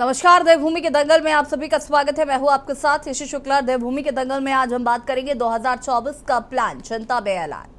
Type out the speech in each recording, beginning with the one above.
नमस्कार। देवभूमि के दंगल में आप सभी का स्वागत है। मैं हूं आपके साथ ऋषि शुक्ला। देवभूमि के दंगल में आज हम बात करेंगे 2024 का प्लान, जनता में ऐलान।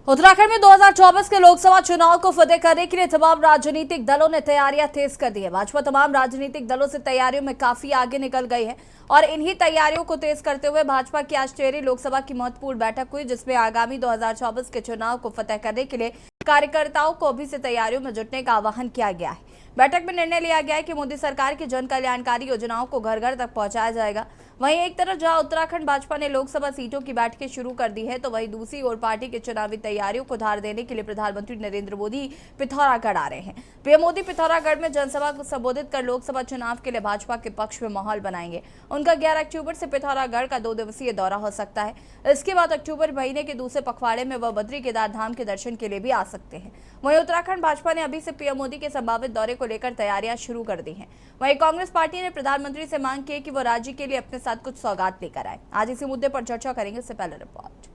उत्तराखंड में 2024 के लोकसभा चुनाव को फतेह करने के लिए तमाम राजनीतिक दलों ने तैयारियां तेज कर दी है। भाजपा तमाम राजनीतिक दलों से तैयारियों में काफी आगे निकल गई है और इन्हीं तैयारियों को तेज करते हुए भाजपा की आज टिहरी लोकसभा की महत्वपूर्ण बैठक हुई, जिसमें आगामी 2024 के चुनाव को फतेह करने के लिए कार्यकर्ताओं को अभी से तैयारियों में जुटने का आह्वान किया गया है। बैठक में निर्णय लिया गया है कि मोदी सरकार की जन कल्याणकारी योजनाओं को घर घर तक पहुंचाया जाएगा। वहीं एक तरफ जहां उत्तराखंड भाजपा ने लोकसभा सीटों की बैठकें शुरू कर दी है, तो वहीं दूसरी ओर पार्टी की चुनावी तैयारियों को धार देने के लिए प्रधानमंत्री नरेंद्र मोदी पिथौरागढ़ आ रहे हैं। पीएम मोदी पिथौरागढ़ में जनसभा को संबोधित कर लोकसभा चुनाव के लिए भाजपा के पक्ष में माहौल बनाएंगे। उनका 11 अक्टूबर से पिथौरागढ़ का 2 दिवसीय दौरा हो सकता है। इसके बाद अक्टूबर महीने के दूसरे पखवाड़े में वह बद्री केदार धाम के दर्शन के लिए भी आ सकते हैं। वहीं उत्तराखंड भाजपा ने अभी से पीएम मोदी के संभावित दौरे को लेकर तैयारियां शुरू कर दी हैं। वहीं कांग्रेस पार्टी ने प्रधानमंत्री से मांग की कि वो राज्य के लिए अपने साथ कुछ सौगात लेकर आए। आज इसी मुद्दे पर चर्चा करेंगे। इससे पहले रिपोर्ट।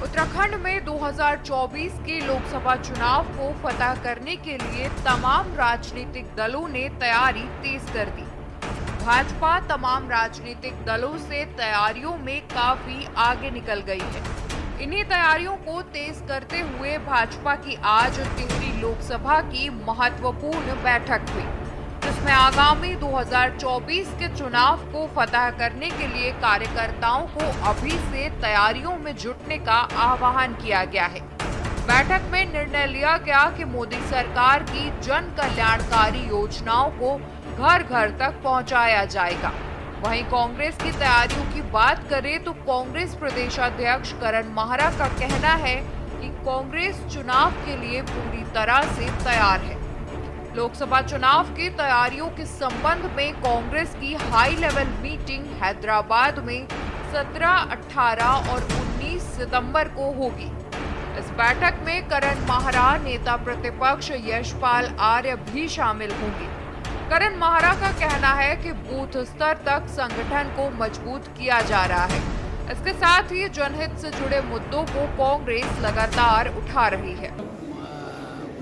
उत्तराखंड में 2024 के लोकसभा चुनाव को फतह करने के लिए तमाम राजनीतिक दलों ने तैयारी तेज कर दी। भाजपा तमाम राजनीतिक दलों से तैयारियों में काफी आगे निकल गई है। इन्हीं तैयारियों को तेज करते हुए भाजपा की आज टिहरी लोकसभा की महत्वपूर्ण बैठक हुई, जिसमें आगामी 2024 के चुनाव को फतह करने के लिए कार्यकर्ताओं को अभी से तैयारियों में जुटने का आह्वान किया गया है। बैठक में निर्णय लिया गया कि मोदी सरकार की जन कल्याणकारी योजनाओं को घर घर तक पहुंचाया जाएगा। वहीं कांग्रेस की तैयारियों की बात करें तो कांग्रेस प्रदेशाध्यक्ष करण माहरा का कहना है कि कांग्रेस चुनाव के लिए पूरी तरह से तैयार है। लोकसभा चुनाव की तैयारियों के संबंध में कांग्रेस की हाई लेवल मीटिंग हैदराबाद में 17, 18 और 19 सितंबर को होगी। इस बैठक में करण माहरा, नेता प्रतिपक्ष यशपाल आर्य भी शामिल होंगे। करण माहरा का कहना है कि बूथ स्तर तक संगठन को मजबूत किया जा रहा है। इसके साथ ही जनहित से जुड़े मुद्दों को कांग्रेस लगातार उठा रही है।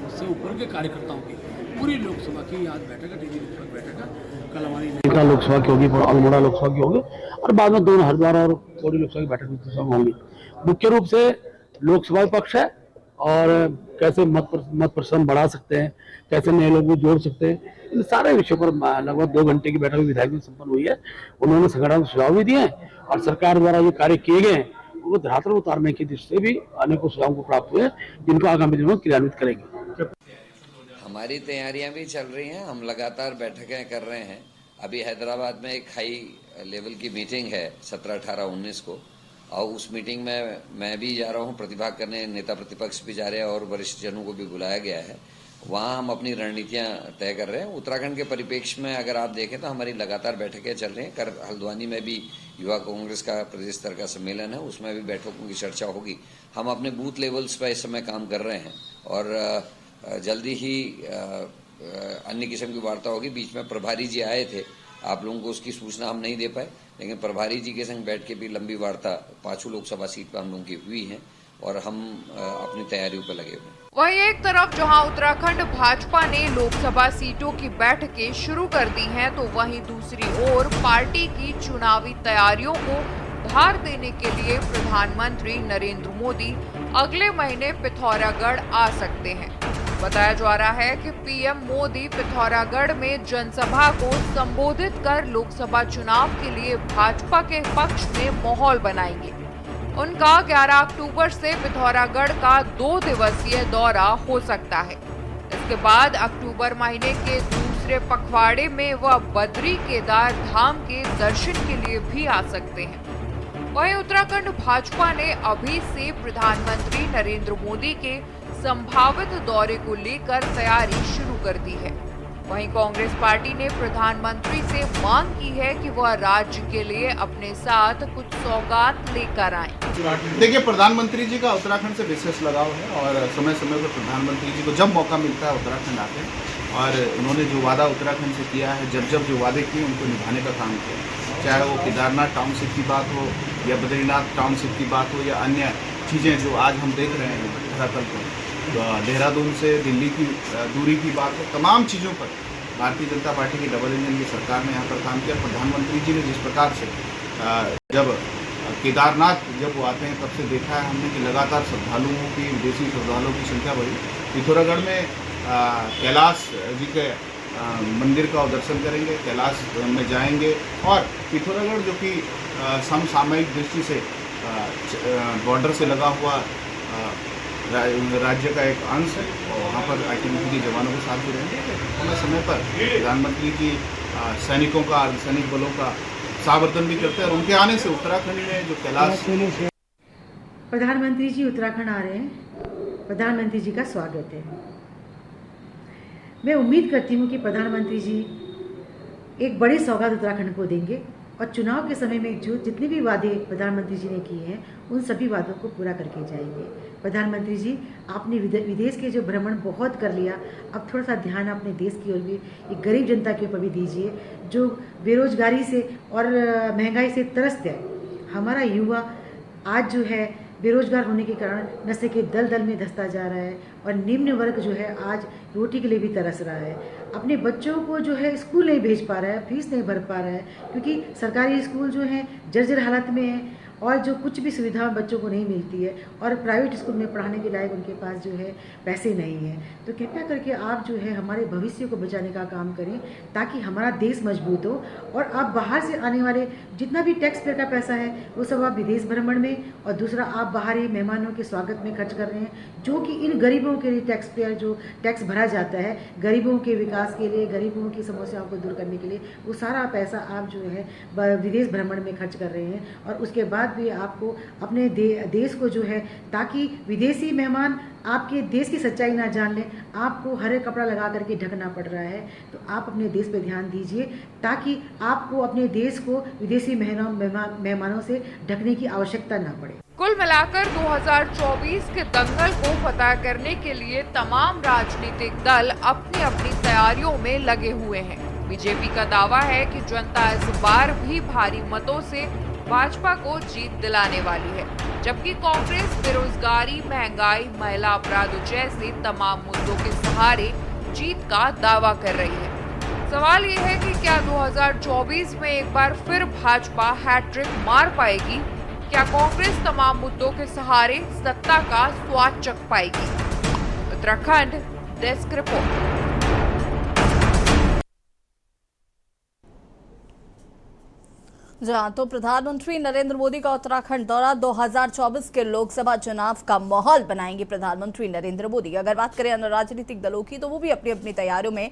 उससे ऊपर के कार्यकर्ताओं की पूरी लोकसभा की आज बैठक है, टिहरी लोकसभा बैठक है। कल हमारी नैनीताल लोकसभा की होगी, अल्मोड़ा लोकसभा की होगी और बाद में दोनों हरिद्वार और पौड़ी लोकसभा की बैठक भी होंगी। मुख्य रूप से लोकसभा पक्ष है और कैसे मत प्रसन्न बढ़ा सकते हैं, कैसे नए लोग भी जोड़ सकते हैं, इन सारे विषयों पर लगभग 2 घंटे की बैठक विधायक में संपन्न हुई है। उन्होंने संगठन को सुझाव भी दिए हैं और सरकार द्वारा जो कार्य किए गए हैं उनको धरातल उतारने की दृष्टि से भी अनेकों सुझावों को प्राप्त हुए, जिनको आगामी दिनों में क्रियान्वित करेंगे। हमारी तैयारियां भी चल रही हैं, हम लगातार बैठकें कर रहे हैं। अभी हैदराबाद में एक हाई लेवल की मीटिंग है 17, 18, 19 को, और उस मीटिंग में मैं भी जा रहा हूं प्रतिभाग करने, नेता प्रतिपक्ष भी जा रहे हैं और वरिष्ठ जनों को भी बुलाया गया है। वहां हम अपनी रणनीतियां तय कर रहे हैं। उत्तराखंड के परिप्रेक्ष्य में अगर आप देखें तो हमारी लगातार बैठकें चल रही हैं। कर हल्द्वानी में भी युवा कांग्रेस का प्रदेश स्तर का सम्मेलन है, उसमें भी बैठकों की चर्चा होगी। हम अपने बूथ लेवल्स पर इस समय काम कर रहे हैं और जल्दी ही अन्य किस्म की वार्ता होगी। बीच में प्रभारी जी आए थे, आप लोगों को उसकी सूचना हम नहीं दे पाए, लेकिन प्रभारी जी के संग बैठ के भी लंबी वार्ता 5 लोकसभा सीट पर हम लोगों की हुई है और हम अपनी तैयारियों पर लगे हुए हैं। वहीं एक तरफ जहां उत्तराखंड भाजपा ने लोकसभा सीटों की बैठकें शुरू कर दी हैं, तो वहीं दूसरी ओर पार्टी की चुनावी तैयारियों को धार देने के लिए प्रधानमंत्री नरेंद्र मोदी अगले महीने पिथौरागढ़ आ सकते हैं। बताया जा रहा है कि पीएम मोदी पिथौरागढ़ में जनसभा को संबोधित कर लोकसभा चुनाव के लिए भाजपा के पक्ष में माहौल बनाएंगे। उनका 11 अक्टूबर से पिथौरागढ़ का 2 दिवसीय दौरा हो सकता है। इसके बाद अक्टूबर महीने के दूसरे तीसरे पखवाड़े में वह बद्री केदार धाम के दर्शन के लिए भी आ सकते हैं। वहीं उत्तराखंड भाजपा ने अभी से प्रधानमंत्री नरेंद्र मोदी के संभावित दौरे को लेकर तैयारी शुरू कर दी है। वहीं कांग्रेस पार्टी ने प्रधानमंत्री से मांग की है कि वह राज्य के लिए अपने साथ कुछ सौगात लेकर आएं। देखिए, प्रधानमंत्री जी का उत्तराखंड से विशेष लगाव है और समय समय पर प्रधानमंत्री जी को जब मौका मिलता है उत्तराखंड आते हैं और उन्होंने जो वादा उत्तराखंड से किया है, जब जो वादे किए उनको निभाने का काम किया। चाहे वो केदारनाथ टाउनशिप की बात हो या बद्रीनाथ टाउनशिप की बात हो या अन्य चीज़ें जो आज हम देख रहे हैं धरातल पर, देहरादून से दिल्ली की दूरी की बात हो, तमाम चीज़ों पर भारतीय जनता पार्टी की डबल इंजन की सरकार ने यहाँ पर काम किया। प्रधानमंत्री जी ने जिस प्रकार से जब केदारनाथ जब वो आते हैं तब से देखा है हमने कि लगातार श्रद्धालुओं की, विदेशी श्रद्धालुओं की संख्या बढ़ी। पिथौरागढ़ में कैलाश जी के मंदिर का दर्शन करेंगे, कैलाश में जाएंगे और पिथौरागढ़ जो कि समसामयिक दृष्टि से बॉर्डर से लगा हुआ राज्य का एक अंश है और वहाँ पर आईटीबीपी के जवानों के साथ भी रहेंगे। समय समय पर प्रधानमंत्री जी सैनिकों का, अर्धसैनिक बलों का सावर्धन भी करते हैं और उनके आने से उत्तराखंड में जो कैलाश प्रधानमंत्री जी उत्तराखंड आ रहे हैं, प्रधानमंत्री जी का स्वागत है। मैं उम्मीद करती हूँ कि प्रधानमंत्री जी एक बड़ी सौगात उत्तराखंड को देंगे और चुनाव के समय में जो जितने भी वादे प्रधानमंत्री जी ने किए हैं उन सभी वादों को पूरा करके जाएंगे। प्रधानमंत्री जी, आपने विदेश के जो भ्रमण बहुत कर लिया, अब थोड़ा सा ध्यान अपने देश की ओर भी, एक गरीब जनता के ऊपर भी दीजिए जो बेरोजगारी से और महंगाई से त्रस्त है। हमारा युवा आज जो है बेरोजगार होने के कारण नशे के दलदल में धंसता जा रहा है और निम्न वर्ग जो है आज रोटी के लिए भी तरस रहा है। अपने बच्चों को जो है स्कूल नहीं भेज पा रहा है, फीस नहीं भर पा रहा है क्योंकि सरकारी स्कूल जो है जर्जर हालत में है और जो कुछ भी सुविधा बच्चों को नहीं मिलती है और प्राइवेट स्कूल में पढ़ाने के लायक उनके पास जो है पैसे नहीं हैं। तो कृपया करके आप जो है हमारे भविष्य को बचाने का काम करें ताकि हमारा देश मजबूत हो और आप बाहर से आने वाले जितना भी टैक्स पेयर का पैसा है वो सब आप विदेश भ्रमण में और दूसरा आप बाहरी मेहमानों के स्वागत में खर्च कर रहे हैं, जो कि इन गरीबों के लिए टैक्स पेयर जो टैक्स भरा जाता है गरीबों के विकास के लिए, गरीबों की समस्याओं को दूर करने के लिए, वो सारा पैसा आप जो है विदेश भ्रमण में खर्च कर रहे हैं। और उसके बाद भी आपको अपने देश को जो है, ताकि विदेशी मेहमान आपके देश की सच्चाई ना जान लें, आपको हरे कपड़ा लगा करके ढकना पड़ रहा है। तो आप अपने देश पे ध्यान दीजिए ताकि आपको अपने देश को विदेशी मेहमानों से ढकने की आवश्यकता ना पड़े। कुल मिलाकर 2024 के दंगल को फतह करने के लिए तमाम राजनीतिक दल अपनी अपनी तैयारियों में लगे हुए हैं। बीजेपी का दावा है कि जनता इस बार भी भारी मतों से भाजपा को जीत दिलाने वाली है, जबकि कांग्रेस बेरोजगारी, महंगाई, महिला अपराध जैसे तमाम मुद्दों के सहारे जीत का दावा कर रही है। सवाल ये है कि क्या 2024 में एक बार फिर भाजपा हैट्रिक मार पाएगी? क्या कांग्रेस तमाम मुद्दों के सहारे सत्ता का स्वाद चख पाएगी? Uttarakhand desk report. जहां तो प्रधानमंत्री नरेंद्र मोदी का उत्तराखंड दौरा 2024 के लोकसभा चुनाव का माहौल बनाएंगे प्रधानमंत्री नरेंद्र मोदी। अगर बात करें अन्य राजनीतिक दलों की तो वो भी अपनी अपनी तैयारियों में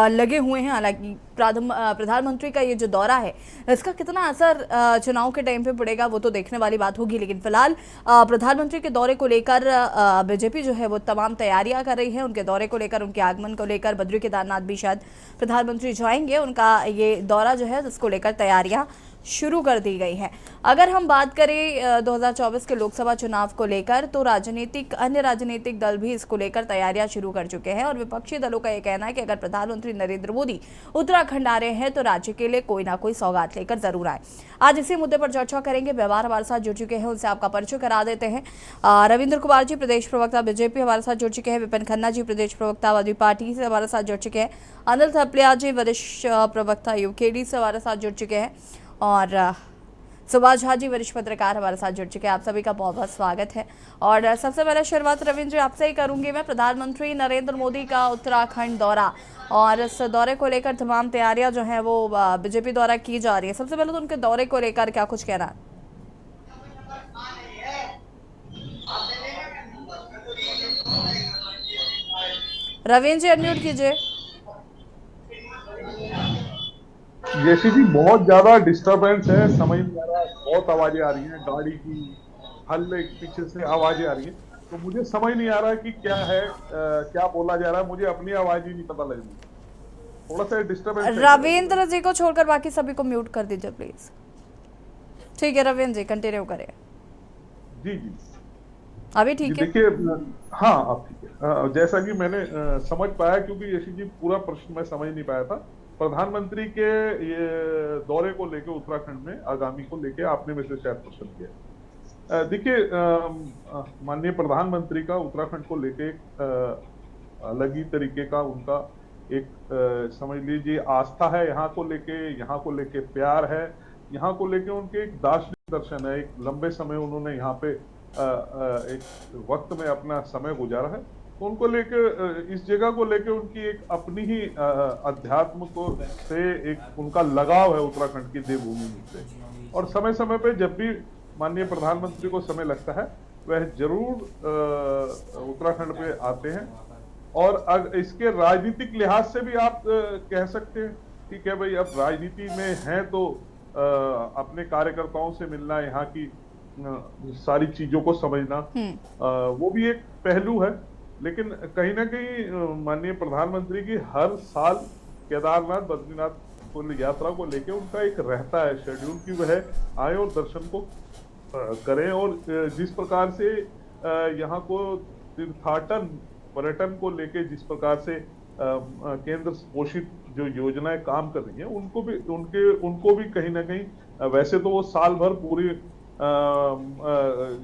लगे हुए हैं। हालांकि प्रधानमंत्री का ये जो दौरा है इसका कितना असर चुनाव के टाइम पे पड़ेगा वो तो देखने वाली बात होगी, लेकिन फिलहाल प्रधानमंत्री के दौरे को लेकर बीजेपी जो है वो तमाम तैयारियां कर रही है। उनके दौरे को लेकर, उनके आगमन को लेकर बद्री केदारनाथ भी शायद प्रधानमंत्री जाएंगे, उनका ये दौरा जो है उसको लेकर तैयारियां शुरू कर दी गई है। अगर हम बात करें 2024 के लोकसभा चुनाव को लेकर तो अन्य राजनीतिक दल भी इसको लेकर तैयारियां शुरू कर चुके हैं और विपक्षी दलों का यह कहना है कि अगर प्रधानमंत्री नरेंद्र मोदी उत्तराखंड आ रहे हैं तो राज्य के लिए कोई ना कोई सौगात लेकर जरूर आए। आज इसी मुद्दे पर चर्चा करेंगे। व्यवहार हमारे साथ जुड़ चुके हैं, उनसे आपका परिचय करा देते हैं। रविंद्र कुमार जी, प्रदेश प्रवक्ता बीजेपी, हमारे साथ जुड़ चुके हैं। विपिन खन्ना जी, प्रदेश प्रवक्ता आम आदमी पार्टी से हमारे साथ जुड़ चुके हैं। अनिल थपलिया जी, वरिष्ठ प्रवक्ता यूकेडी से हमारे साथ जुड़ चुके हैं और सुभाष झा जी, वरिष्ठ पत्रकार, हमारे साथ जुड़ चुके हैं। आप सभी का बहुत बहुत स्वागत है। और सबसे पहले शुरुआत रविंद्र जी आपसे ही करूंगी मैं। प्रधानमंत्री नरेंद्र मोदी का उत्तराखंड दौरा और इस दौरे को लेकर तमाम तैयारियां जो हैं वो बीजेपी द्वारा की जा रही है। सबसे पहले तो उनके दौरे को लेकर क्या कुछ कहना है? रविंद्र जी अनम्यूट कीजिए। जैसे कि बहुत ज्यादा डिस्टरबेंस है, समझ नहीं आ रहा, बहुत आवाजें आ रही हैं गाड़ी की, हल्ले पीछे से आवाजें आ रही हैं, तो मुझे समझ नहीं आ रहा कि क्या है, क्या बोला जा रहा है, मुझे अपनी आवाज ही नहीं पता लग रही, थोड़ा सा डिस्टरबेंस है। रविंद्र जी को छोड़कर बाकी सभी को म्यूट कर दीजिए प्लीज। ठीक है रविंद्र जी कंटिन्यू करें। जी जी अभी ठीक है? देखिए, हाँ अब ठीक है। जैसा कि मैंने समझ पाया, क्योंकि यशी जी पूरा प्रश्न मैं समझ नहीं पाया था, प्रधानमंत्री के ये दौरे को लेके उत्तराखंड में आगामी को लेके आपने मेरे से शायद प्रश्न किया। देखिए, माननीय प्रधानमंत्री का उत्तराखंड को लेके अलग ही तरीके का उनका एक समझ लीजिए आस्था है, यहाँ को लेके प्यार है, यहाँ को लेके उनके एक दार्शनिक दर्शन है। एक लंबे समय उन्होंने यहाँ पे एक वक्त में अपना समय गुजारा है, तो उनको लेके इस जगह को लेके उनकी एक अपनी ही अध्यात्म को से एक उनका लगाव है उत्तराखंड की देवभूमि से। और समय समय पे जब भी माननीय प्रधानमंत्री को समय लगता है वह जरूर उत्तराखंड पे आते हैं। और इसके राजनीतिक लिहाज से भी आप कह सकते हैं, ठीक है भाई, अब राजनीति में हैं तो अपने कार्यकर्ताओं से मिलना, यहाँ की सारी चीजों को समझना, वो भी एक पहलू है। लेकिन कहीं ना कहीं माननीय प्रधानमंत्री की हर साल केदारनाथ बद्रीनाथ को यात्रा को लेके उनका एक रहता है शेड्यूल कि वह आए और दर्शन को करें। और जिस प्रकार से यहाँ को तीर्थाटन पर्यटन को लेके जिस प्रकार से केंद्र पोषित जो योजनाएं काम कर रही हैं, उनको भी कहीं ना कहीं, वैसे तो वो साल भर पूरी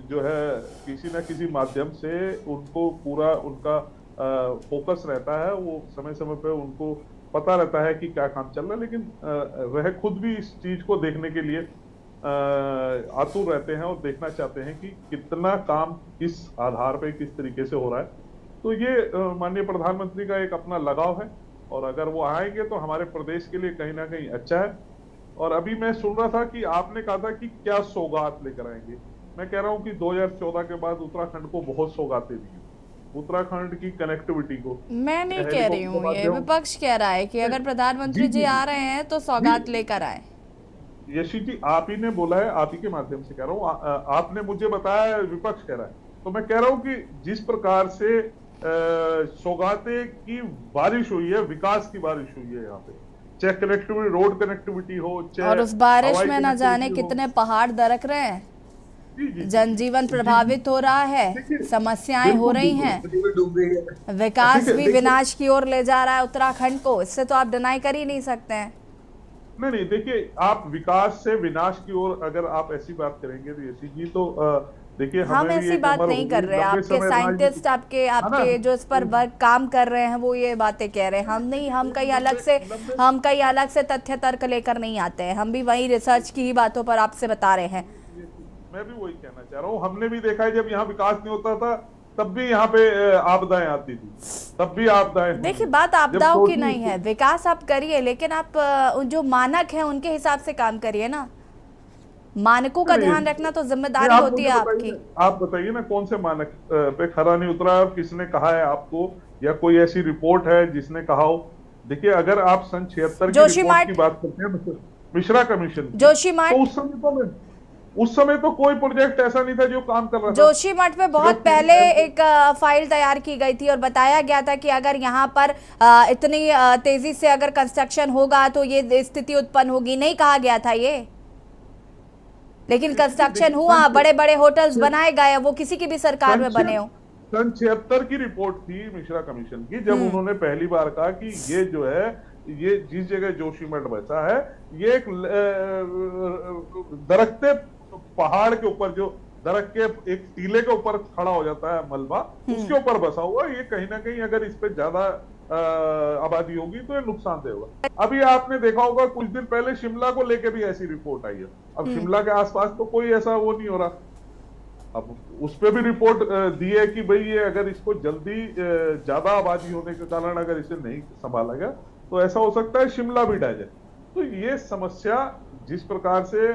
जो है किसी न किसी माध्यम से उनको पूरा उनका फोकस रहता है, वो समय समय पे उनको पता रहता है कि क्या काम चल रहा है, लेकिन वह खुद भी इस चीज को देखने के लिए आतुर रहते हैं और देखना चाहते हैं कि कितना काम किस आधार पे किस तरीके से हो रहा है। तो ये माननीय प्रधानमंत्री का एक अपना लगाव है, और अगर वो आएंगे तो हमारे प्रदेश के लिए कहीं ना कहीं अच्छा है। और अभी मैं सुन रहा था कि आपने कहा था कि क्या सौगात लेकर आएंगे। मैं कह रहा हूं कि 2014 के बाद उत्तराखंड को बहुत सौगातें दी, उत्तराखंड की कनेक्टिविटी को। मैं नहीं कह रही हूँ, ये विपक्ष कह रहा है कि अगर प्रधानमंत्री जी आ रहे हैं तो सौगात लेकर आए। यशी जी, आप ही ने बोला है, आप ही के माध्यम से कह रहा हूँ, आपने मुझे बताया विपक्ष कह रहा है, तो मैं कह रहा हूँ कि जिस प्रकार से सौगाते की बारिश हुई है, विकास की बारिश हुई है यहाँ पे, चाहे कनेक्टिविटी, रोड कनेक्टिविटी हो, चाहे और उस बारिश में न जाने कितने पहाड़ दरक रहे हैं, जनजीवन प्रभावित हो रहा है, समस्याएं हो रही हैं, विकास भी विनाश की ओर ले जा रहा है उत्तराखंड को, इससे तो आप डिनाई कर ही नहीं सकते हैं। नहीं, देखिए, आप विकास से विनाश की ओर अगर आप ऐसी बात करेंगे तो यशी जी, तो देखिए हम ऐसी बात नहीं कर रहे हैं, आपके साइंटिस्ट आपके जो इस पर वर्क काम कर रहे हैं वो ये बातें कह रहे हैं। हम नहीं, हम कई अलग से तथ्य तर्क लेकर नहीं आते हैं, हम भी वही रिसर्च की ही बातों पर आपसे बता रहे हैं। मैं भी वही कहना चाह रहा हूँ, हमने भी देखा है जब यहाँ विकास नहीं होता था तब भी यहाँ पे आपदाएं आती थी, तब भी आपदाएं। देखिए, बात आपदाओं की नहीं है, विकास आप करिए, लेकिन आप जो मानक है उनके हिसाब से काम करिए ना, मानकों का ध्यान रखना तो जिम्मेदारी होती है आपकी। आप बताइए ना, कौन से मानक पे खरा नहीं उतरा और किसने कहा है आपको, या कोई ऐसी रिपोर्ट है जिसने कहा हो? देखिए, अगर आप सन 76 की रिपोर्ट की बात करते हैं, मिश्रा कमीशन, जोशीमठ, तो उस समय तो कोई प्रोजेक्ट ऐसा नहीं था जो काम कर रहा था। जोशीमठ में बहुत पहले एक फाइल तैयार की गई थी और बताया गया था कि अगर यहाँ पर इतनी तेजी से अगर कंस्ट्रक्शन होगा तो ये स्थिति उत्पन्न होगी। नहीं कहा गया था ये, लेकिन कंस्ट्रक्शन हुआ, बड़े बड़े होटल्स बनाए गए, वो किसी की भी सरकार में बने हो। सन 76 की रिपोर्ट थी मिश्रा कमीशन की, जब उन्होंने पहली बार कहा कि ये जो है, ये जिस जगह जोशीमठ बसा है, ये एक दरख्ते पहाड़ के ऊपर, जो दरख्त के एक टीले के ऊपर खड़ा हो जाता है मलबा, उसके ऊपर बसा हुआ, ये कहीं ना कहीं अगर इस पे ज्यादा आबादी होगी तो ये नुकसानदेह होगा। अभी आपने देखा होगा कुछ दिन पहले शिमला को लेके भी ऐसी रिपोर्ट आई है। अब शिमला के आसपास तो कोई ऐसा वो नहीं हो रहा, अब उस पे भी रिपोर्ट दी है कि भाई ये अगर इसको जल्दी ज्यादा आबादी होने के कारण अगर इसे नहीं संभाला गया तो ऐसा हो सकता है शिमला भी डह जाए। तो ये समस्या, जिस प्रकार से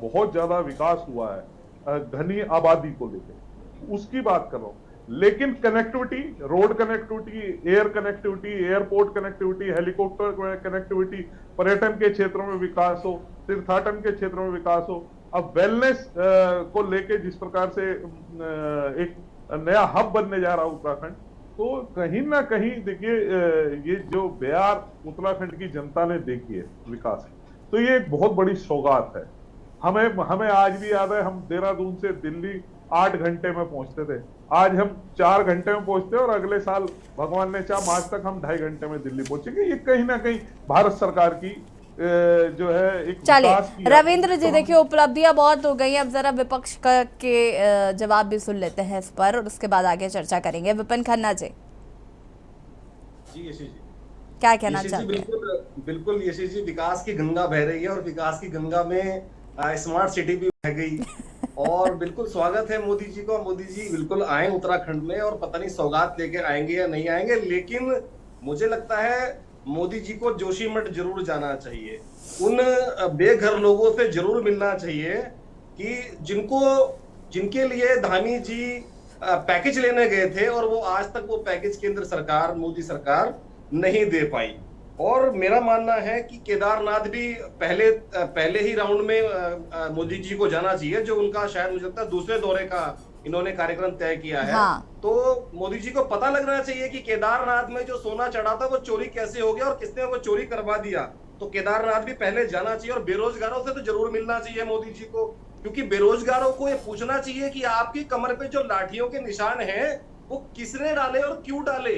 बहुत ज्यादा विकास हुआ है घनी आबादी को लेकर, उसकी बात कर रहा हूँ। लेकिन connectivity, road connectivity, air connectivity, airport connectivity, helicopter connectivity, पर्यटन के क्षेत्रों में विकास हो, तीर्थाटन के क्षेत्रों में विकास हो, अब वेलनेस को लेके जिस प्रकार से एक नया हब बनने जा रहा है उत्तराखंड, तो कहीं ना कहीं देखिए ये जो बिहार उत्तराखंड की जनता ने देखी है विकास, तो ये एक बहुत बड़ी सौगात है। हमें आज भी याद है, हम देहरादून से दिल्ली 8 घंटे में पहुंचते थे, आज हम 4 घंटे में पहुंचते हैं और अगले साल भगवान ने चाहा मार्च तक हम 2.5 घंटे में दिल्ली पहुंचेंगे। ये कहीं ना कहीं भारत सरकार की जो है एक चलिए रविंद्र जी, देखिए उपलब्धियां बहुत हो गई हैं, अब जरा विपक्ष के जवाब भी सुन लेते हैं इस पर और उसके बाद आगे चर्चा करेंगे। विपिन खन्ना जी, यशी जी क्या कहना चाहते हैं? बिल्कुल यशी जी, विकास की गंगा बह रही है और विकास की गंगा में स्मार्ट सिटी भी बह गई और बिल्कुल स्वागत है मोदी जी को। मोदी जी बिल्कुल आए उत्तराखंड में और पता नहीं सौगात लेके आएंगे या नहीं आएंगे, लेकिन मुझे लगता है मोदी जी को जोशीमठ जरूर जाना चाहिए, उन बेघर लोगों से जरूर मिलना चाहिए कि जिनके लिए धामी जी पैकेज लेने गए थे और वो आज तक वो पैकेज केंद्र सरकार, मोदी सरकार नहीं दे पाई। और मेरा मानना है कि केदारनाथ भी पहले ही राउंड में मोदी जी को जाना चाहिए, जो उनका शायद मुझे लगता है दूसरे दौरे का इन्होंने कार्यक्रम तय किया है। हाँ। तो मोदी जी को पता लगना चाहिए कि केदारनाथ में जो सोना चढ़ा था वो चोरी कैसे हो गया और किसने वो चोरी करवा दिया। तो केदारनाथ भी पहले जाना चाहिए और बेरोजगारों से तो जरूर मिलना चाहिए मोदी जी को, क्योंकि बेरोजगारों को ये पूछना चाहिए कि आपकी कमर पे जो लाठियों के निशान हैं वो किसने डाले और क्यों डाले।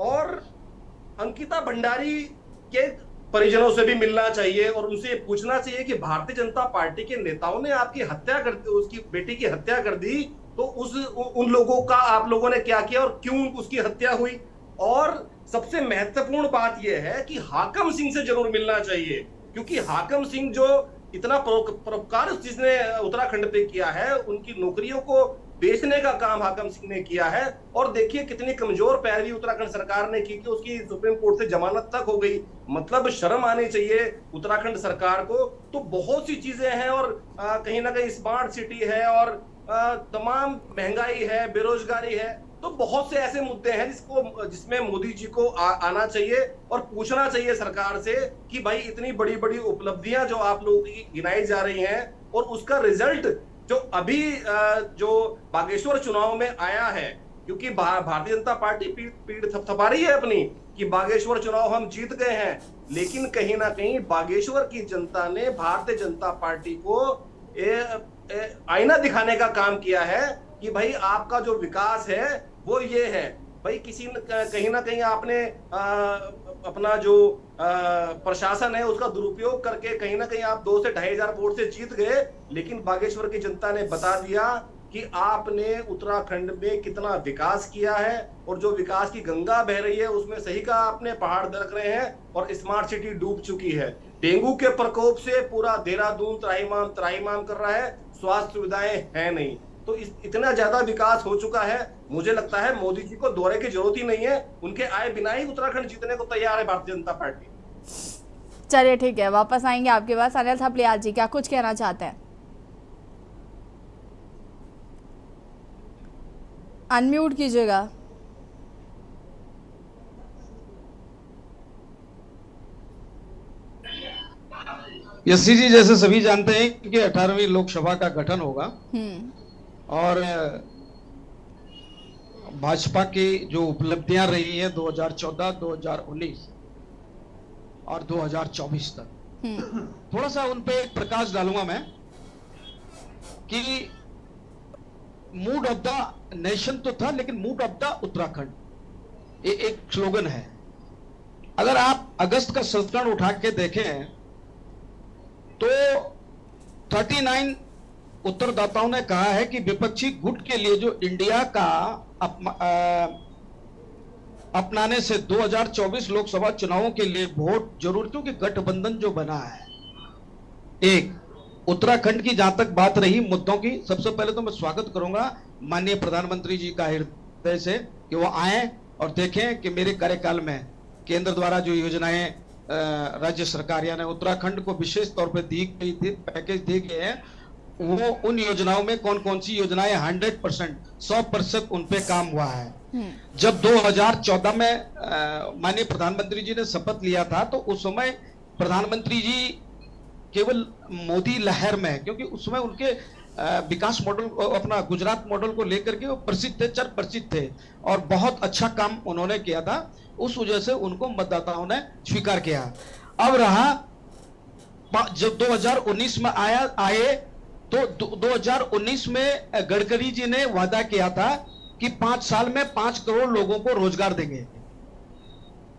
और अंकिता भंडारी के परिजनों से भी मिलना चाहिए और उनसे पूछना चाहिए कि भारतीय जनता पार्टी के नेताओं ने आपकी हत्या कर दी, उसकी बेटी की हत्या कर दी, तो उन लोगों का आप लोगों ने क्या किया और क्यों उसकी हत्या हुई। और सबसे महत्वपूर्ण बात यह है कि हाकम सिंह से जरूर मिलना चाहिए, क्योंकि हाकम सिंह जो इतना परोपकार जिसने उत्तराखंड पे किया है, उनकी नौकरियों को बेचने का काम हाकम सिंह ने किया है। और देखिए कितनी कमजोर पैरवी उत्तराखंड सरकार ने की कि उसकी सुप्रीम कोर्ट से जमानत तक हो गई। मतलब शर्म आनी चाहिए उत्तराखंड सरकार को। तो बहुत सी चीजें हैं और कहीं ना कहीं स्मार्ट सिटी है और तमाम महंगाई है, बेरोजगारी है, तो बहुत से ऐसे मुद्दे हैं जिसमें मोदी जी को आना चाहिए और पूछना चाहिए सरकार से कि भाई इतनी बड़ी बड़ी उपलब्धियां जो आप लोगों की गिनाई जा रही हैं और उसका रिजल्ट जो अभी जो बागेश्वर चुनाव में आया है, क्योंकि भारतीय जनता पार्टी पीठ थपथपा रही है अपनी कि बागेश्वर चुनाव हम जीत गए हैं, लेकिन कहीं ना कहीं बागेश्वर की जनता ने भारतीय जनता पार्टी को आईना दिखाने का काम किया है कि भाई आपका जो विकास है वो ये है। भाई कहीं ना कहीं आपने अपना जो प्रशासन है उसका दुरुपयोग करके कहीं ना कहीं आप 2 से 2,500 वोट से जीत गए, लेकिन बागेश्वर की जनता ने बता दिया कि आपने उत्तराखंड में कितना विकास किया है और जो विकास की गंगा बह रही है उसमें सही कहा आपने, पहाड़ दरक रहे हैं और स्मार्ट सिटी डूब चुकी है। डेंगू के प्रकोप से पूरा देहरादून त्राहिमाम कर रहा है, स्वास्थ्य सुविधाएं हैं नहीं, तो इतना ज्यादा विकास हो चुका है। मुझे लगता है मोदी जी को दौरे की जरूरत ही नहीं है, उनके आए बिना ही उत्तराखंड जीतने को तैयार है भारतीय जनता पार्टी। चलिए ठीक है, वापस आएंगे आपके पास। अनिल थपलियाल जी, क्या कुछ कहना चाहते हैं? अनम्यूट कीजिएगा। यशी जी, जैसे सभी जानते हैं कि 18वीं लोकसभा का गठन होगा और भाजपा की जो उपलब्धियां रही है 2014, 2019 और 2024 तक, थोड़ा सा उन पे एक प्रकाश डालूंगा मैं कि मूड ऑफ द नेशन तो था, लेकिन मूड ऑफ द उत्तराखंड ये एक स्लोगन है। अगर आप अगस्त का संस्करण उठा के देखें तो 39 उत्तरदाताओं ने कहा है कि विपक्षी गुट के लिए जो इंडिया का अपनाने से 2024 लोकसभा चुनावों के लिए वोट जरूर, क्योंकि गठबंधन जो बना है, एक उत्तराखंड की जहां तक बात रही मुद्दों की, सबसे पहले तो मैं स्वागत करूंगा माननीय प्रधानमंत्री जी का हृदय से कि वो आए और देखें कि मेरे कार्यकाल में केंद्र द्वारा जो योजनाएं राज्य सरकार यानी उत्तराखंड को विशेष तौर पर दी गई थी, पैकेज दिए गए हैं, वो उन योजनाओं में कौन कौन सी योजनाएं 100%, 100% उन पे काम हुआ है। जब 2014 में माननीय प्रधानमंत्री जी ने शपथ लिया था, तो उस समय प्रधानमंत्री जी केवल मोदी लहर में, क्योंकि उसमें उनके विकास मॉडल, अपना गुजरात मॉडल को लेकर के वो प्रसिद्ध थे, चर प्रसिद्ध थे, और बहुत अच्छा काम उन्होंने किया था। उस वजह से उनको मतदाताओं ने स्वीकार किया। अब रहा जब 2019 में आए तो 2019 में गडकरी जी ने वादा किया था कि 5 साल में 5 करोड़ लोगों को रोजगार देंगे।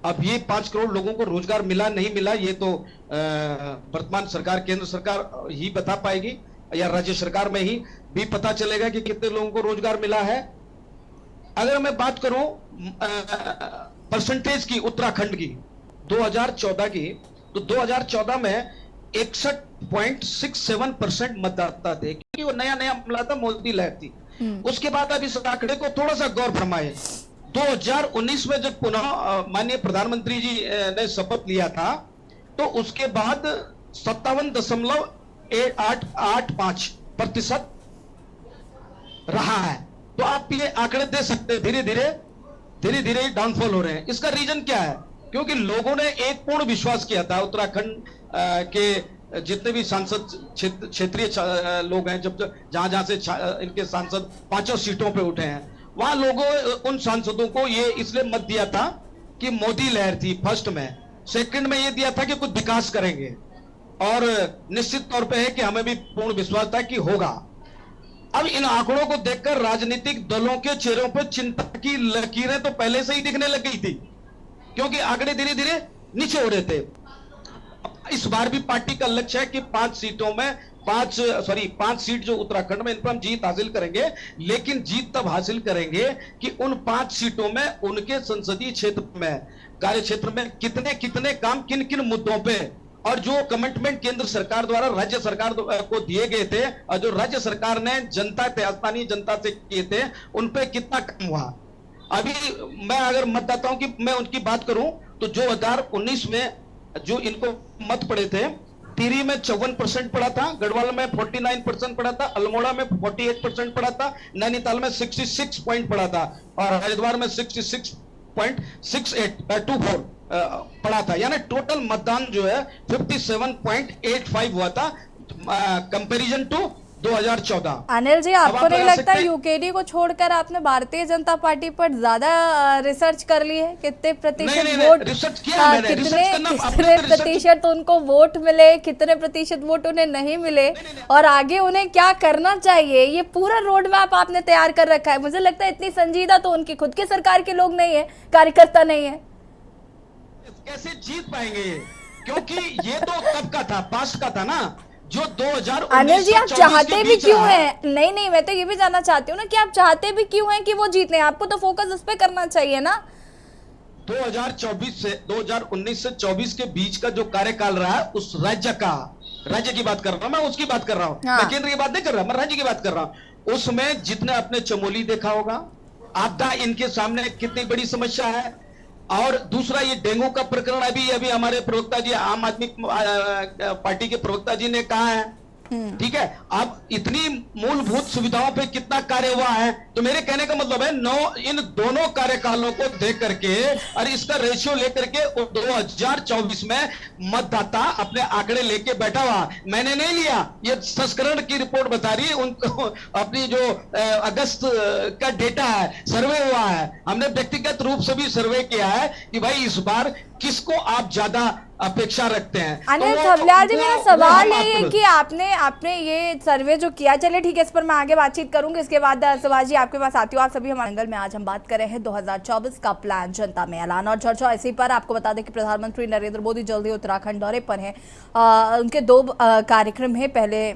अब ये 5 करोड़ लोगों को रोजगार मिला नहीं मिला, ये तो वर्तमान सरकार, केंद्र सरकार ही बता पाएगी, या राज्य सरकार में ही भी पता चलेगा कि कितने लोगों को रोजगार मिला है। अगर मैं बात करूं परसेंटेज की उत्तराखंड की 2014 की, तो 2014 में 61.67% मतदाता थे, क्योंकि वो नया नया मामला था, मोदी लहर थी। उसके बाद अब इस आंकड़े को थोड़ा सा गौर फरमाए। 2019 में जब पुनः माननीय प्रधानमंत्री जी ने शपथ लिया था, तो उसके बाद 57.885% रहा है। तो आप ये आंकड़े दे सकते हैं, धीरे धीरे डाउनफॉल हो रहे हैं। इसका रीजन क्या है? क्योंकि लोगों ने एक पूर्ण विश्वास किया था, उत्तराखंड के जितने भी सांसद क्षेत्रीय लोग हैं, जब जहां से इनके सांसद 5 सीटों पे उठे हैं, वहां लोगों, उन सांसदों को ये इसलिए मत दिया था कि मोदी लहर थी फर्स्ट में, सेकंड में ये दिया था कि कुछ विकास करेंगे, और निश्चित तौर पे है कि हमें भी पूर्ण विश्वास था कि होगा। अब इन आंकड़ों को देखकर राजनीतिक दलों के चेहरों पर चिंता की लकीरें तो पहले से ही दिखने लग गई थी, क्योंकि आंकड़े धीरे धीरे नीचे हो रहे थे। इस बार भी पार्टी का लक्ष्य है कि 5 सीटों में 5 सीट जो उत्तराखंड में, इन पर हम जीत हासिल करेंगे, लेकिन जीत तब हासिल करेंगे कि उन 5 सीटों में उनके संसदीय क्षेत्र में, कार्य क्षेत्र में कितने कितने काम किन किन मुद्दों पे, और जो कमिटमेंट केंद्र सरकार द्वारा राज्य सरकार को दिए गए थे, और जो राज्य सरकार ने स्थानीय जनता से किए थे, उन पे कितना काम हुआ। अभी मैं अगर मतदाताओं की मैं उनकी बात करूं, तो 2019 में जो इनको मत पड़े थे, टिहरी में 54% पड़ा था, गढ़वाल में 49% पड़ा था, अल्मोड़ा में 48% पड़ा था, नैनीताल में 66 पॉइंट पड़ा था, और हरिद्वार में 66.6824 पड़ा था। यानी टोटल मतदान जो है 57.85 हुआ था, कंपैरिजन टू 2014। अनिल जी, आपको नहीं लगता यूकेडी को छोड़कर आपने भारतीय जनता पार्टी पर ज्यादा रिसर्च कर ली है? कितने प्रतिशत वोट, कितने प्रतिशत उनको वोट मिले, कितने प्रतिशत वोट उन्हें नहीं मिले, और आगे उन्हें क्या करना चाहिए, ये पूरा रोड मैप आपने तैयार कर रखा है। मुझे लगता है इतनी संजीदा तो उनकी खुद की सरकार के लोग नहीं है, कार्यकर्ता नहीं है। कैसे जीत पाएंगे? क्योंकि ये तो कब का था, पास्ट का था ना, जो 2019। अनिल जी, आप चाहते भी क्यों हैं? नहीं, मैं तो ये भी जानना चाहती हूँ ना कि आप चाहते भी क्यों हैं कि वो जीते? आपको तो फोकस उस पे करना चाहिए ना। 2019 से 24 के बीच का जो कार्यकाल रहा है, उस राज्य की बात कर रहा हूं मैं, उसकी बात कर रहा हूं। मैं केंद्र की बात नहीं कर रहा, मैं राज्य की बात कर रहा हूं। उसमें जितने अपने चमोली देखा होगा, आपदा इनके सामने कितनी बड़ी समस्या है, और दूसरा ये डेंगू का प्रकरण अभी हमारे प्रवक्ता जी, आम आदमी पार्टी के प्रवक्ता जी ने कहा है, ठीक है। अब इतनी मूलभूत सुविधाओं पे कितना कार्य हुआ है, तो मेरे कहने का मतलब है इन दोनों कार्यकालों को देख करके और इसका रेशियो लेकर के 2024 में मतदाता अपने आंकड़े लेके बैठा हुआ। मैंने नहीं लिया, ये संस्करण की रिपोर्ट बता रही है, उनको अपनी जो अगस्त का डेटा है, सर्वे हुआ है, हमने व्यक्तिगत रूप से भी सर्वे किया है कि भाई इस बार किसको आप ज्यादा अपेक्षा रखते हैं। अनिल थवलियाल जी, मेरा सवाल यही है कि आपने ये सर्वे जो किया, चलिए ठीक है, इस पर मैं आगे बातचीत करूंगी। इसके बाद सुभाष जी आपके पास आती हूँ। आप सभी हमारे एंगल में आज हम बात कर रहे हैं 2024 का प्लान, जनता में ऐलान और चर्चा। इसी पर आपको बता दें कि प्रधानमंत्री नरेंद्र मोदी जल्द ही उत्तराखंड दौरे पर हैं। उनके 2 कार्यक्रम है। पहले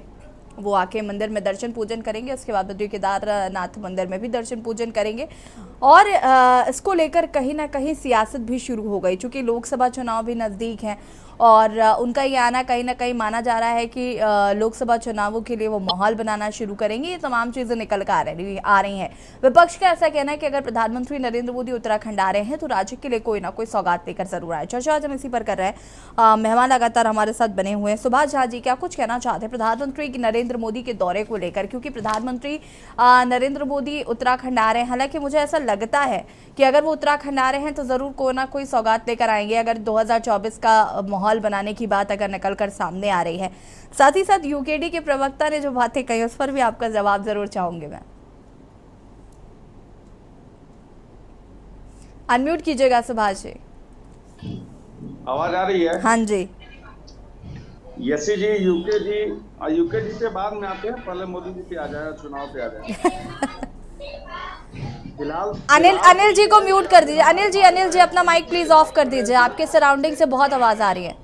वो आके मंदिर में दर्शन पूजन करेंगे, उसके बाद बद्री केदारनाथ मंदिर में भी दर्शन पूजन करेंगे, और इसको लेकर कहीं ना कहीं सियासत भी शुरू हो गई, चूंकि लोकसभा चुनाव भी नज़दीक हैं और उनका ये आना कहीं ना कहीं माना जा रहा है कि लोकसभा चुनावों के लिए वो माहौल बनाना शुरू करेंगे। ये तमाम चीज़ें निकल कर आ रही हैं। विपक्ष का ऐसा कहना है कि अगर प्रधानमंत्री नरेंद्र मोदी उत्तराखंड आ रहे हैं तो राज्य के लिए कोई ना कोई सौगात लेकर जरूर आए। चर्चा आज हम इसी पर कर रहे हैं। मेहमान लगातार हमारे साथ बने हुए हैं। सुभाष झा जी, क्या कुछ कहना चाहते हैं प्रधानमंत्री नरेंद्र मोदी के दौरे को लेकर, क्योंकि प्रधानमंत्री नरेंद्र मोदी उत्तराखंड आ रहे हैं। हालांकि मुझे ऐसा लगता है कि अगर वो उत्तराखंड आ रहे हैं तो जरूर कोई ना कोई सौगात लेकर आएंगे, अगर 2024 का माहौल बनाने की बात अगर निकलकर सामने आ रही है। साथ ही साथ यूकेडी के प्रवक्ता ने जो बातें कही उस पर भी आपका जवाब जरूर चाहूंगी मैं। अनम्यूट कीजिएगा सुभाष जी। आवाज आ रही है? हाँ जी। यसी जी, यूकेडी से बाद में आते हैं, पहले मोदी जी पे आ जाए, चुनाव पे आ जाए। फिलहाल अनिल जी को म्यूट कर दीजिए। अनिल जी अपना माइक प्लीज ऑफ कर दीजिए, आपके सराउंडिंग से बहुत आवाज आ रही है।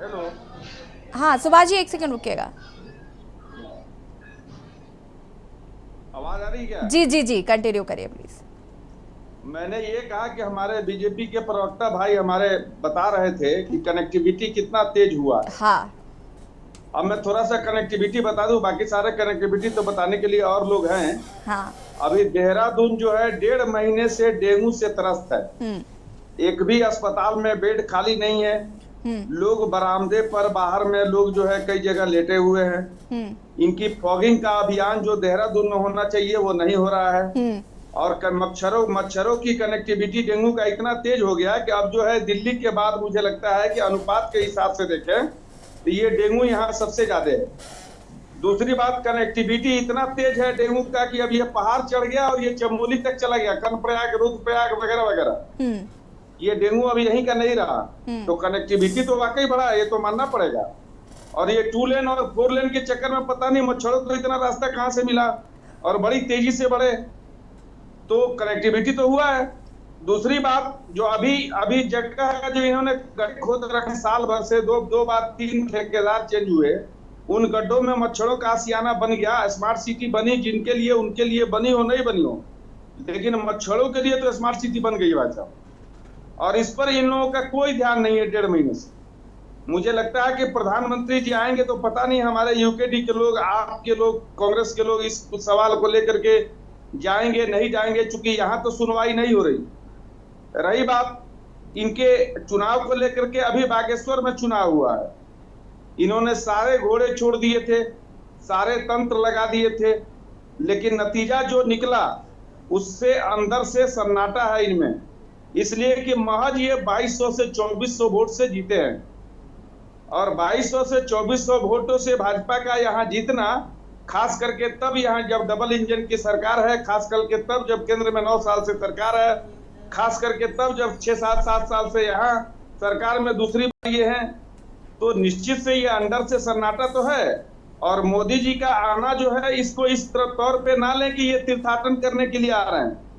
हेलो। हाँ सुभाष जी, 1 सेकंड रुकिएगा। आवाज आ रही है क्या? जी कंटिन्यू करिए प्लीज। मैंने ये कहा कि हमारे बीजेपी के प्रवक्ता भाई हमारे बता रहे थे कि कनेक्टिविटी कितना तेज हुआ। हाँ। अब मैं थोड़ा सा कनेक्टिविटी बता दूं, बाकी सारे कनेक्टिविटी तो बताने के लिए और लोग हैं। हाँ। अभी देहरादून जो है 1.5 महीने से डेंगू से त्रस्त है। एक भी अस्पताल में बेड खाली नहीं है। लोग बरामदे पर बाहर में लोग जो है कई जगह लेटे हुए हैं। इनकी फॉगिंग का अभियान जो देहरादून में होना चाहिए वो नहीं हो रहा है। और मच्छरों की कनेक्टिविटी डेंगू का इतना तेज हो गया कि अब जो है दिल्ली के बाद मुझे लगता है कि अनुपात के हिसाब से देखें तो ये डेंगू यहाँ सबसे ज्यादा है। दूसरी बात, कनेक्टिविटी इतना तेज है डेंगू का कि अब ये पहाड़ चढ़ गया और ये चमोली तक चला गया, कर्णप्रयाग, रुद्रप्रयाग वगैरह वगैरह। ये डेंगू अब यहीं का नहीं रहा। तो कनेक्टिविटी तो वाकई बड़ा है, ये तो मानना पड़ेगा। और ये 2 लेन और 4 लेन के चक्कर में पता नहीं मच्छरों को इतना रास्ता कहाँ से मिला और बड़ी तेजी से बढ़े। तो कनेक्टिविटी तो हुआ है। दूसरी बात, जो अभी जगह है जो इन्होंने खोद रखे साल भर से, दो बार 3 ठेकेदार चेंज हुए, उन गड्ढों में मच्छरों का आशियाना बन गया। स्मार्ट सिटी बनी, जिनके लिए उनके लिए बनी हो नहीं बनी हो, लेकिन मच्छरों के लिए तो स्मार्ट सिटी बन गई भाई साहब। और इस पर इन लोगों का कोई ध्यान नहीं है 1.5 महीने से। मुझे लगता है कि प्रधानमंत्री जी आएंगे तो पता नहीं हमारे यूकेडी के लोग, आपके लोग, कांग्रेस के लोग इस सवाल को लेकर के जाएंगे नहीं जाएंगे, चूंकि यहाँ तो सुनवाई नहीं हो रही। रही बात इनके चुनाव को लेकर के, अभी बागेश्वर में चुनाव हुआ है, इन्होंने सारे घोड़े छोड़ दिए थे, सारे तंत्र लगा दिए थे, लेकिन नतीजा जो निकला उससे अंदर से सन्नाटा है इनमें। इसलिए कि महज ये 2200 से 2400 वोट से जीते हैं। और 2200 से 2400 वोटों से भाजपा का यहाँ जीतना, खास करके तब यहाँ जब डबल इंजन की सरकार है, खास करके तब जब केंद्र में 9 साल से सरकार है, खास करके तब जब 6-7 साल से यहाँ सरकार में दूसरी बार ये है, तो निश्चित से ये अंदर से सन्नाटा तो है। और मोदी जी का आना जो है, इसको इस तौर पे ना लें कि ये तीर्थाटन करने के लिए आ रहे हैं।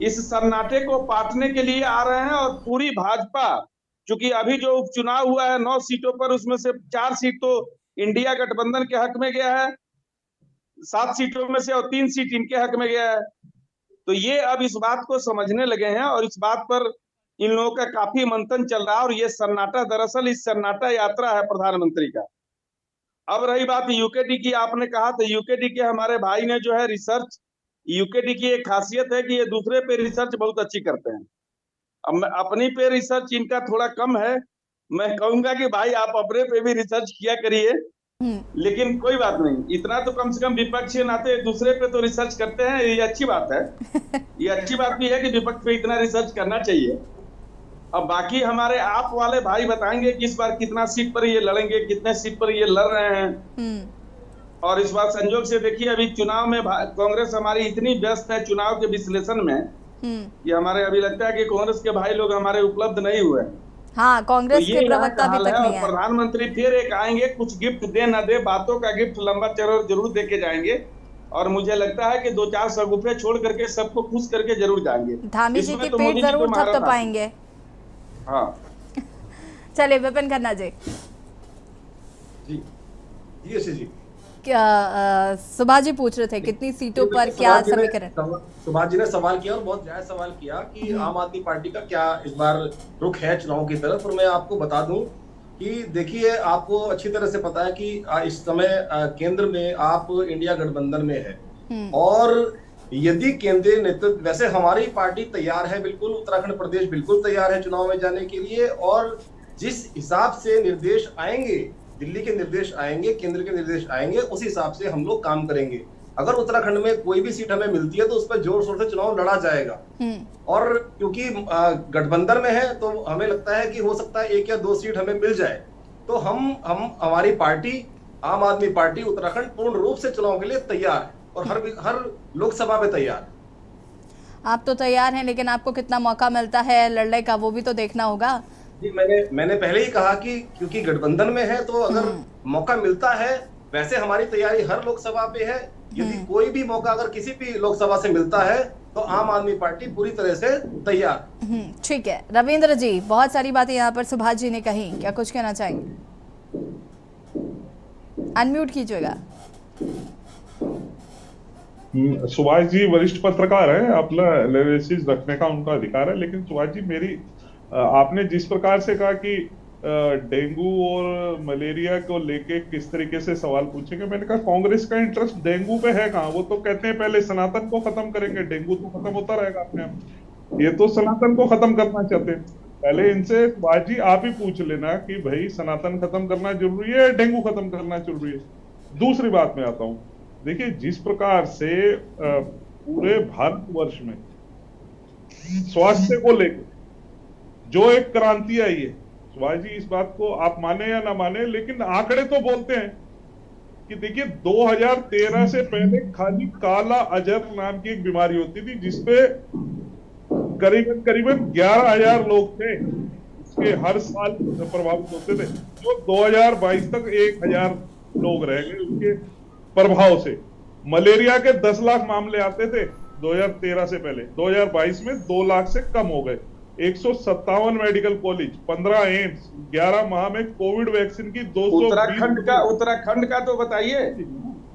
इस सन्नाटे को पाटने के लिए आ रहे हैं। और पूरी भाजपा, चूंकि अभी जो उपचुनाव हुआ है 9 सीटों पर, उसमें से 4 सीट तो इंडिया गठबंधन के हक में गया है, 7 सीटों में से, और 3 सीट इनके हक में गया है। तो ये अब इस बात को समझने लगे हैं और इस बात पर इन लोगों का काफी मंथन चल रहा है। और ये सन्नाटा, दरअसल इस सन्नाटा यात्रा है प्रधानमंत्री का। अब रही बात यूकेडी की, आपने कहा तो यूकेडी के हमारे भाई ने जो है रिसर्च, यूकेडी की एक खासियत है कि ये दूसरे पे रिसर्च बहुत अच्छी करते हैं। अब अपनी पे रिसर्च इनका थोड़ा कम है। मैं कहूंगा कि भाई आप अपने पे भी रिसर्च किया करिए, लेकिन कोई बात नहीं, इतना तो कम से कम विपक्ष के नाते दूसरे पे तो रिसर्च करते हैं, ये अच्छी बात है। ये अच्छी बात भी है कि विपक्ष पे इतना रिसर्च करना चाहिए। अब बाकी हमारे आप वाले भाई बताएंगे कि इस बार कितना सीट पर ये लड़ेंगे, कितने सीट पर ये लड़ रहे हैं। और इस बार संजोग से देखिए, अभी चुनाव में कांग्रेस हमारी इतनी व्यस्त है चुनाव के विश्लेषण में कि हमारे अभी लगता है कि कांग्रेस के भाई लोग हमारे उपलब्ध नहीं हुए। हाँ, कांग्रेस के प्रवक्ता अभी तक नहीं आए। प्रधानमंत्री फिर एक आएंगे, कुछ गिफ्ट दे न दे, बातों का गिफ्ट लंबा चौड़ा जरूर दे के जाएंगे। और मुझे लगता है कि 2-4 सगुफे छोड़ करके सबको खुश करके जरूर जाएंगे। धामी जी के पेट जरूर थपथपाएंगे। हाँ। चलिए विपिन खन्ना जी। जी जी। सुभाष जी पूछ रहे थे कितनी सीटों पर क्या समीकरण। सुभाष जी ने सवाल किया और बहुत जायज सवाल किया कि आम आदमी पार्टी का क्या इस बार रुख है चुनाव की तरफ। और मैं आपको बता दूं कि देखिए, आपको अच्छी तरह से पता है कि इस समय केंद्र में आप इंडिया गठबंधन में है और यदि केंद्रीय नेतृत्व, वैसे हमारी पार्टी तैयार है बिल्कुल, उत्तराखंड प्रदेश बिल्कुल तैयार है चुनाव में जाने के लिए। और जिस हिसाब से निर्देश आएंगे, दिल्ली के निर्देश आएंगे, केंद्र के निर्देश आएंगे, उस हिसाब से हम लोग काम करेंगे। अगर उत्तराखंड में कोई भी सीट हमें मिलती है तो उस पर जोर शोर से चुनाव लड़ा जाएगा। और क्योंकि गठबंधन में है तो हमें लगता है कि हो सकता है 1 या 2 सीट हमें मिल जाए। तो हम हमारी पार्टी आम आदमी पार्टी उत्तराखंड पूर्ण रूप से चुनाव के लिए तैयार है और हर लोकसभा में तैयार है। आप तो तैयार हैं, लेकिन आपको कितना मौका मिलता है लड़ने का वो भी तो देखना होगा। जी, मैंने पहले ही कहा कि क्योंकि गठबंधन में है तो अगर मौका मिलता है, वैसे हमारी तैयारी हर लोकसभा पे है। यदि कोई भी मौका अगर किसी भी लोकसभा से मिलता है तो आम आदमी पार्टी पूरी तरह से तैयार। ठीक है रविंद्र जी, बहुत सारी बातें यहाँ पर सुभाष जी ने कही, क्या कुछ कहना चाहेंगे? अनम्यूट कीजिएगा। सुभाष जी वरिष्ठ पत्रकार है, अपना एनालिसिस रखने का उनका अधिकार है। लेकिन सुभाष जी, आपने जिस प्रकार से कहा कि डेंगू और मलेरिया को लेके किस तरीके से सवाल पूछेंगे, मैंने कहा कांग्रेस का इंटरेस्ट डेंगू पे है कहाँ। वो तो कहते हैं पहले सनातन को खत्म करेंगे, डेंगू तो खत्म होता रहेगा अपने आप। ये तो सनातन को खत्म करना चाहते हैं। पहले इनसे सुभाष जी आप ही पूछ लेना कि भाई सनातन खत्म करना जरूरी है, डेंगू खत्म करना जरूरी है। दूसरी बात में आता हूँ, देखिए जिस प्रकार से पूरे भारतवर्ष में स्वास्थ्य को लेकर जो एक क्रांति आई है, सुभाष जी इस बात को आप माने या ना माने, लेकिन आंकड़े तो बोलते हैं कि देखिए 2013 से पहले खाली काला अजर नाम की एक बीमारी होती थी जिसपे करीबन 11,000 लोग थे, उसके हर साल प्रभावित होते थे। जो 2022 तक 1,000 लोग रह गए उसके प्रभाव से। मलेरिया के 10 लाख मामले आते थे 2013 से पहले, 2022 में 2 लाख से कम हो गए। 157 मेडिकल कॉलेज, 15 एम्स, 11 माह में कोविड वैक्सीन की 200। उत्तराखंड का तो बताइए।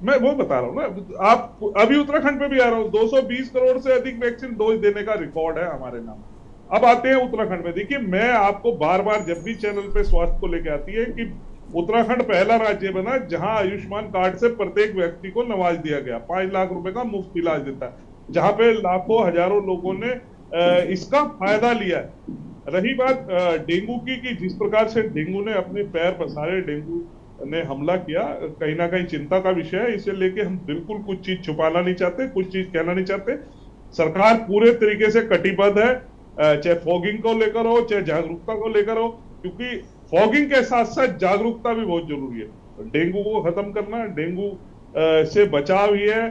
मैं वो बता रहा हूँ ना, आप अभी उत्तराखंड पे भी आ रहा हूँ। 220 करोड़ से अधिक वैक्सीन डोज देने का रिकॉर्ड है हमारे नाम। अब आते हैं उत्तराखंड में। देखिए मैं आपको बार बार जब भी चैनल पे स्वास्थ्य को लेकर आती है कि उत्तराखंड पहला राज्य बना जहां आयुष्मान कार्ड से प्रत्येक व्यक्ति को नवाज दिया गया, 5 लाख रुपए का मुफ्त इलाज देता है, जहां पे लाखों हजारों लोगों ने इसका फायदा लिया है। रही बात डेंगू की, कि जिस प्रकार से डेंगू ने अपने पैर पसारे, डेंगू ने हमला किया, कहीं ना कहीं चिंता का विषय है। इसे लेके हम बिल्कुल कुछ चीज छुपाना नहीं चाहते, कुछ चीज कहना नहीं चाहते। सरकार पूरे तरीके से कटिबद्ध है, चाहे फॉगिंग को लेकर हो, चाहे जागरूकता को लेकर हो, क्योंकि फॉगिंग के साथ साथ जागरूकता भी बहुत जरूरी है। डेंगू को खत्म करना, डेंगू से बचाव ही है।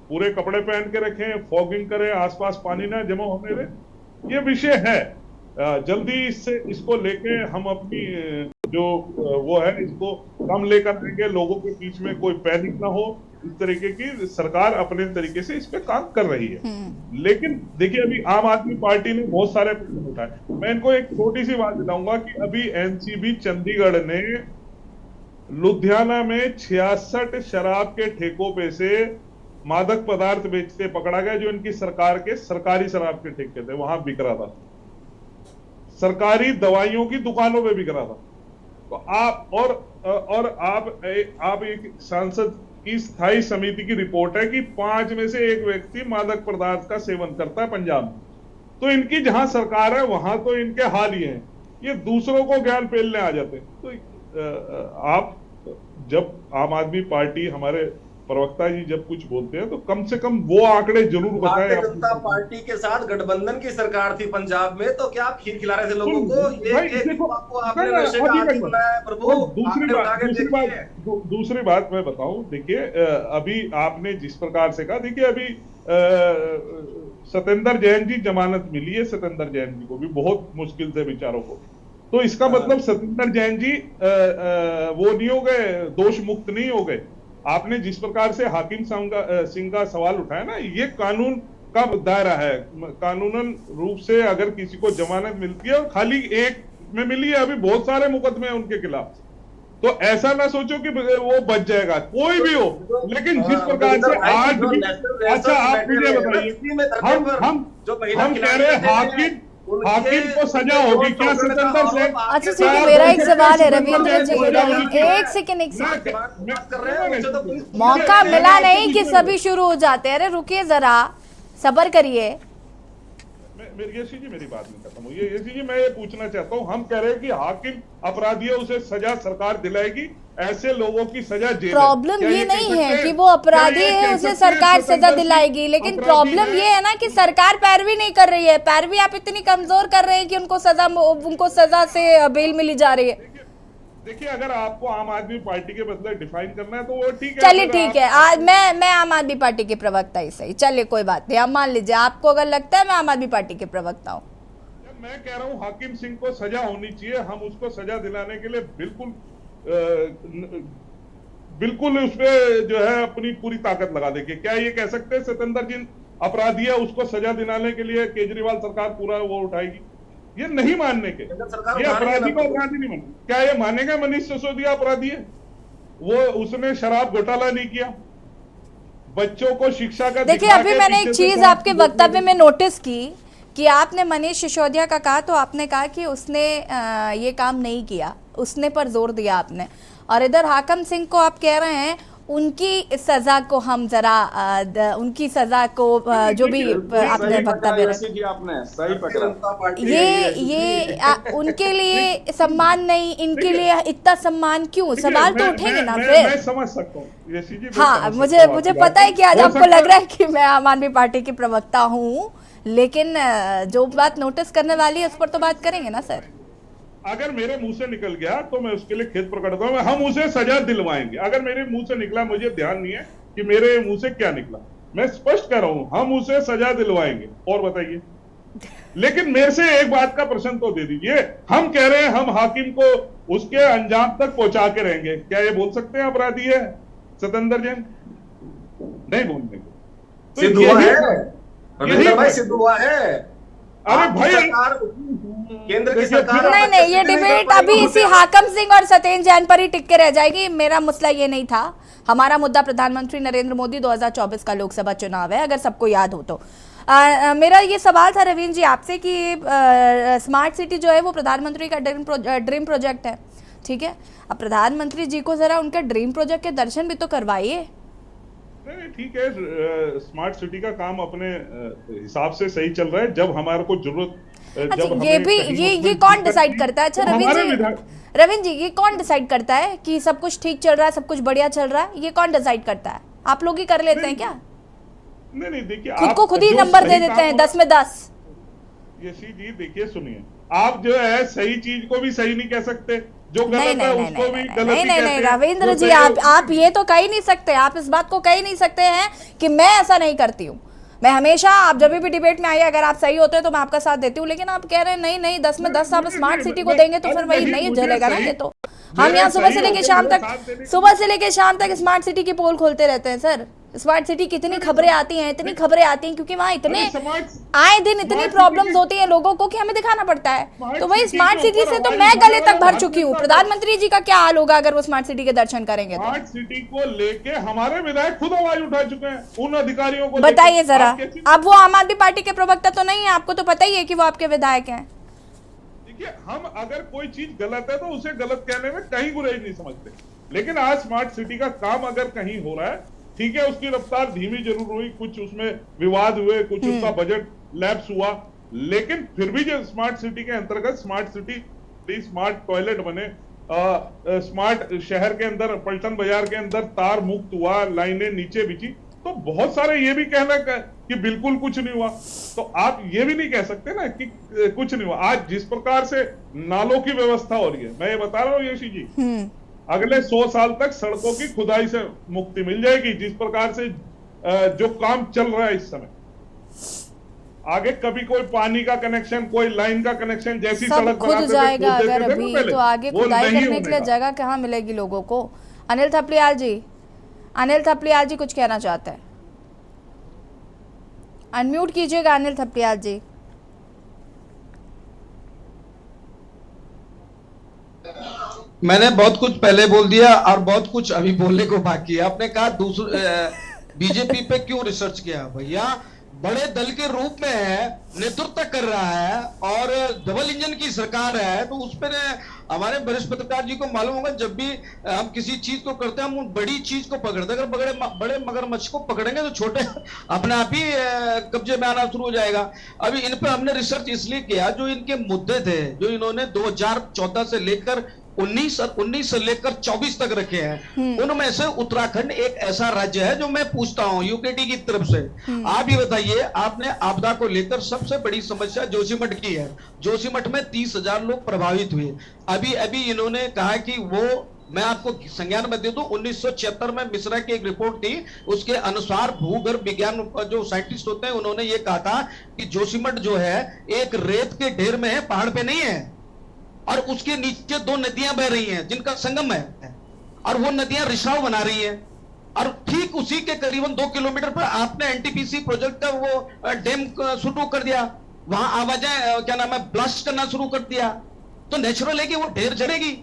पूरे कपड़े पहन के रखें, फॉगिंग करें, आसपास पानी ना जमा होने दें, ये विषय है। जल्दी इसको लेके हम अपनी जो वो है इसको कम लेकर आएंगे, लोगों के बीच में कोई पैनिक ना हो। इस तरीके की सरकार अपने तरीके से इस पे काम कर रही है। लेकिन देखिए अभी आम आदमी पार्टी ने बहुत सारे प्रश्न उठाए। मैं इनको एक छोटी सी बात बताऊंगा कि अभी एनसीबी चंडीगढ़ ने लुधियाना में 66 शराब के ठेकों पे से मादक पदार्थ बेचते पकड़ा गया, जो इनकी सरकार के सरकारी शराब के ठेके थे, वहां बिक रहा था। सरकारी दवाइयों की दुकानों पे बिक रहा था। तो आप एक सांसद की स्थायी समिति की रिपोर्ट है कि 5 में से 1 व्यक्ति मादक पदार्थ का सेवन करता है पंजाब में। तो इनकी जहां सरकार है वहां तो इनके हाल ही है, ये दूसरों को ज्ञान पेलने आ जाते हैं। तो आप जब आम आदमी पार्टी, हमारे प्रवक्ता जी जब कुछ बोलते हैं तो कम से कम वो आंकड़े जरूर बताएं। भारतीय जनता पार्टी के साथ गठबंधन की सरकार थी पंजाब में, तो क्या आप खीर खिला रहे थे लोगों को? दूसरी बात मैं बताऊं, देखिए अभी आपने जिस प्रकार से कहा, देखिए अभी सत्येंद्र जैन जी जमानत मिली है, सत्येंद्र जैन जी को भी बहुत मुश्किल से बेचारों को। तो इसका मतलब सत्येंद्र जैन जी वो नहीं हो गए, दोष मुक्त नहीं हो गए। आपने जिस प्रकार से हाकिम सिंह का सवाल उठाया ना, ये कानून का दायरा है। कानूनन रूप से अगर किसी को जमानत मिलती है, और खाली एक में मिली है, अभी बहुत सारे मुकदमे हैं उनके खिलाफ, तो ऐसा ना सोचो कि वो बच जाएगा, कोई भी हो, लेकिन जिस प्रकार से आज भी, अच्छा आप मुझे बताइए, हम कह रहे हैं हाकिम को सजा होगी क्या सिकंदर से? अच्छा ठीक है, मेरा एक सवाल है रविंद्र जी, एक सेकंड मौका मिला नहीं कि सभी शुरू हो जाते हैं। अरे रुकिए जरा, सब्र करिए। यशी जी मेरी बात नहीं खत्म हुई है। यशी जी मैं ये पूछना चाहता हूँ, हम कह रहे हैं कि हाकिम अपराधी है, उसे सजा सरकार दिलाएगी, ऐसे लोगों की सजा जेल है। प्रॉब्लम ये नहीं है कि वो अपराधी है उसे सरकार सजा दिलाएगी, लेकिन प्रॉब्लम ये है ना कि सरकार पैरवी नहीं कर रही है। पैरवी आप इतनी कमजोर कर रहे हैं कि उनको सजा से बेल मिली जा रही है। देखिए अगर आपको आम आदमी पार्टी के बदले डिफाइन करना है तो वो ठीक है। चलिए ठीक है, आज मैं आम आदमी पार्टी के प्रवक्ता ही सही, चलिए कोई बात नहीं, आप मान लीजिए, आपको अगर लगता है मैं आम आदमी पार्टी के प्रवक्ता हूँ। मैं कह रहा हूँ हाकिम सिंह को सजा होनी चाहिए, हम उसको सजा दिलाने के लिए बिल्कुल उस पर जो है अपनी पूरी ताकत लगा देंगे। क्या ये कह सकते हैं सतेंद्र जी अपराधी है, उसको सजा दिलाने के लिए केजरीवाल सरकार पूरा वो उठाएगी? ये नहीं मानने के, ये अपराधी को अपराधी नहीं माने। क्या ये मानेगा मनीष सिसोदिया अपराधी है? वो उसने शराब घोटाला नहीं किया, बच्चों को शिक्षा का। देखिए अभी मैंने एक चीज आपके वक्तव्य में नोटिस की कि आपने मनीष सिसोदिया का कहा तो आपने कहा कि उसने ये काम नहीं किया, उसने पर जोर दिया आपने, और इधर हाकिम सिंह को आप कह रहे हैं उनकी सजा को हम जरा उनकी सजा को जो भी आपने वक्तव्य रखा, आपने सही पकड़ा। ये उनके लिए सम्मान नहीं, इनके लिए इतना सम्मान क्यों? सवाल तो उठेंगे ना फिर। मैं समझ सकता हूँ। हाँ, मुझे पता है कि आज आपको लग रहा है कि मैं आम आदमी पार्टी की प्रवक्ता हूँ, लेकिन जो बात नोटिस करने वाली है उस पर तो बात करेंगे ना सर। अगर मेरे मुंह से निकल गया तो मैं उसके लिए खेद प्रकट करता हूं, हम उसे सजा दिलवाएंगे। अगर मेरे मुंह से निकला, मुझे ध्यान नहीं है कि मेरे मुंह से क्या निकला, मैं स्पष्ट कर रहा हूं, हम उसे सजा दिलवाएंगे। और बताइए, लेकिन मेरे से एक बात का प्रश्न तो दे दीजिए, हम कह रहे हैं हम हाकिम को उसके अंजाम तक पहुंचा के रहेंगे, क्या ये बोल सकते हैं अपराधी है सतेंद्र जैन? नहीं बोलने को तो सिद्ध हुआ है। अरे भाई केंद्र की सरकार नहीं, ये डिबेट अभी इसी हाकिम सिंह और सतेंद्र जैन पर ही टिक के रह जाएगी। मेरा मसला ये नहीं था, हमारा मुद्दा प्रधानमंत्री नरेंद्र मोदी 2024 का लोकसभा चुनाव है, अगर सबको याद हो तो। मेरा ये सवाल था रवींद्र जी आपसे कि स्मार्ट सिटी जो है वो प्रधानमंत्री का ड्रीम प्रोजेक्ट है, ठीक है? अब प्रधानमंत्री जी को जरा उनका ड्रीम प्रोजेक्ट के दर्शन भी तो करवाइए। नहीं ठीक है, स्मार्ट सिटी का काम अपने हिसाब से सही चल रहा है। जब हमारे को जरूरत, अच्छा ये कौन डिसाइड करता है? अच्छा रविंद्र जी ये कौन डिसाइड करता है कि सब कुछ ठीक चल रहा है, सब कुछ बढ़िया चल रहा है? ये कौन डिसाइड करता है? आप लोग ही कर लेते हैं क्या? नहीं देखिए, खुद को खुद ही नंबर दे देते हैं 10 में 10। यशी जी देखिए सुनिए, आप जो है सही चीज को भी सही नहीं कह सकते, जो गलत है उसको भी गलत ही कहते हैं। रविंद्र जी आप ये तो कह ही नहीं सकते, आप इस बात को कह ही नहीं सकते हैं कि मैं ऐसा नहीं करती हूँ। मैं हमेशा, आप जब भी डिबेट में आइए, अगर आप सही होते हैं तो मैं आपका साथ देती हूँ, लेकिन आप कह रहे हैं नहीं 10 में 10 आप स्मार्ट सिटी को देंगे तो फिर वही नहीं जलेगा ना। ये तो हम यहाँ सुबह से लेके शाम तक स्मार्ट सिटी की पोल खोलते रहते हैं सर। स्मार्ट सिटी की इतनी खबरें आती हैं क्योंकि वहाँ इतने आए दिन इतनी प्रॉब्लम्स होती हैं लोगों को कि हमें दिखाना पड़ता है। तो वही स्मार्ट सिटी से तो मैं गले तक भर चुकी हूँ। प्रधानमंत्री जी का क्या हाल होगा अगर वो स्मार्ट सिटी के दर्शन करेंगे? तो स्मार्ट सिटी को लेके हमारे विधायक खुद आवाज उठा चुके हैं उन अधिकारियों को। बताइए जरा, अब वो आम आदमी पार्टी के प्रवक्ता तो नहीं है, आपको तो पता ही है कि वो आपके विधायक हैं। देखिए, हम अगर कोई चीज गलत है तो उसे गलत कहने में कहीं गुरेज नहीं समझते, लेकिन आज स्मार्ट सिटी का काम अगर कहीं हो रहा है, ठीक है, उसकी रफ्तार धीमी जरूर हुई, कुछ उसमें विवाद हुए, कुछ उसका बजट लैप्स हुआ, लेकिन फिर भी जो स्मार्ट सिटी के अंतर्गत स्मार्ट सिटी, स्मार्ट टॉयलेट बने, स्मार्ट शहर के अंदर, पलटन बाजार के अंदर तार मुक्त हुआ, लाइनें नीचे बिछी, तो बहुत सारे ये भी कहना कि बिल्कुल कुछ नहीं हुआ, तो आप ये भी नहीं कह सकते ना कि कुछ नहीं हुआ। आज जिस प्रकार से नालों की व्यवस्था हो रही है, मैं ये बता रहा हूँ यशी जी, अगले 100 साल तक सड़कों की खुदाई से मुक्ति मिल जाएगी। जिस प्रकार से जो काम चल रहा है इस समय, आगे कभी कोई पानी का कनेक्शन, कोई लाइन का कनेक्शन, जैसी सड़क खुद जाएगा अगर अभी, तो आगे खुदाई करने के लिए जगह कहाँ मिलेगी लोगों को? अनिल थपलियाल जी कुछ कहना चाहते हैं? अनम्यूट कीजिएगा अनिल थपलियाल जी। मैंने बहुत कुछ पहले बोल दिया और बहुत कुछ अभी बोलने को बाकी है। आपने कहा बीजेपी पे क्यों रिसर्च किया? भैया बड़े दल के रूप में है, नेतृत्व कर रहा है और डबल इंजन की सरकार है, तो उस पर हमारे वरिष्ठ पत्रकार जी को मालूम होगा, जब भी हम किसी चीज को करते हैं हम बड़ी चीज को पकड़ते हैं। अगर बड़े मगरमच्छ को पकड़ेंगे तो छोटे अपने आप ही कब्जे में आना शुरू हो जाएगा। अभी इन पर हमने रिसर्च इसलिए किया, जो इनके मुद्दे थे, जो इन्होंने 2014 से लेकर 19 से लेकर 24 तक रखे हैं, उनमें से उत्तराखंड एक ऐसा राज्य है जो मैं पूछता हूं यूकेटी की तरफ से, आप ये बताइए, आपने आपदा को लेकर सबसे बड़ी समस्या जोशीमठ की है। जोशीमठ में 30,000 लोग प्रभावित हुए। अभी इन्होंने कहा कि वो, मैं आपको संज्ञान में दे दूं, 1976 में मिश्रा की एक रिपोर्ट थी, उसके अनुसार भूगर्भ विज्ञान जो साइंटिस्ट होते हैं उन्होंने ये कहा था कि जोशीमठ जो है एक रेत के ढेर में है, पहाड़ पे नहीं है, और उसके नीचे 2 नदियां बह रही हैं जिनका संगम है, और वो नदियां रिसाव बना रही हैं, और ठीक उसी के करीबन 2 किलोमीटर पर आपने एनटीपीसी प्रोजेक्ट का वो डैम शुरू कर दिया, वहां आवाजें क्या नाम है ब्लास्ट करना शुरू कर दिया, तो नेचुरल है कि वो ढेर चढ़ेगी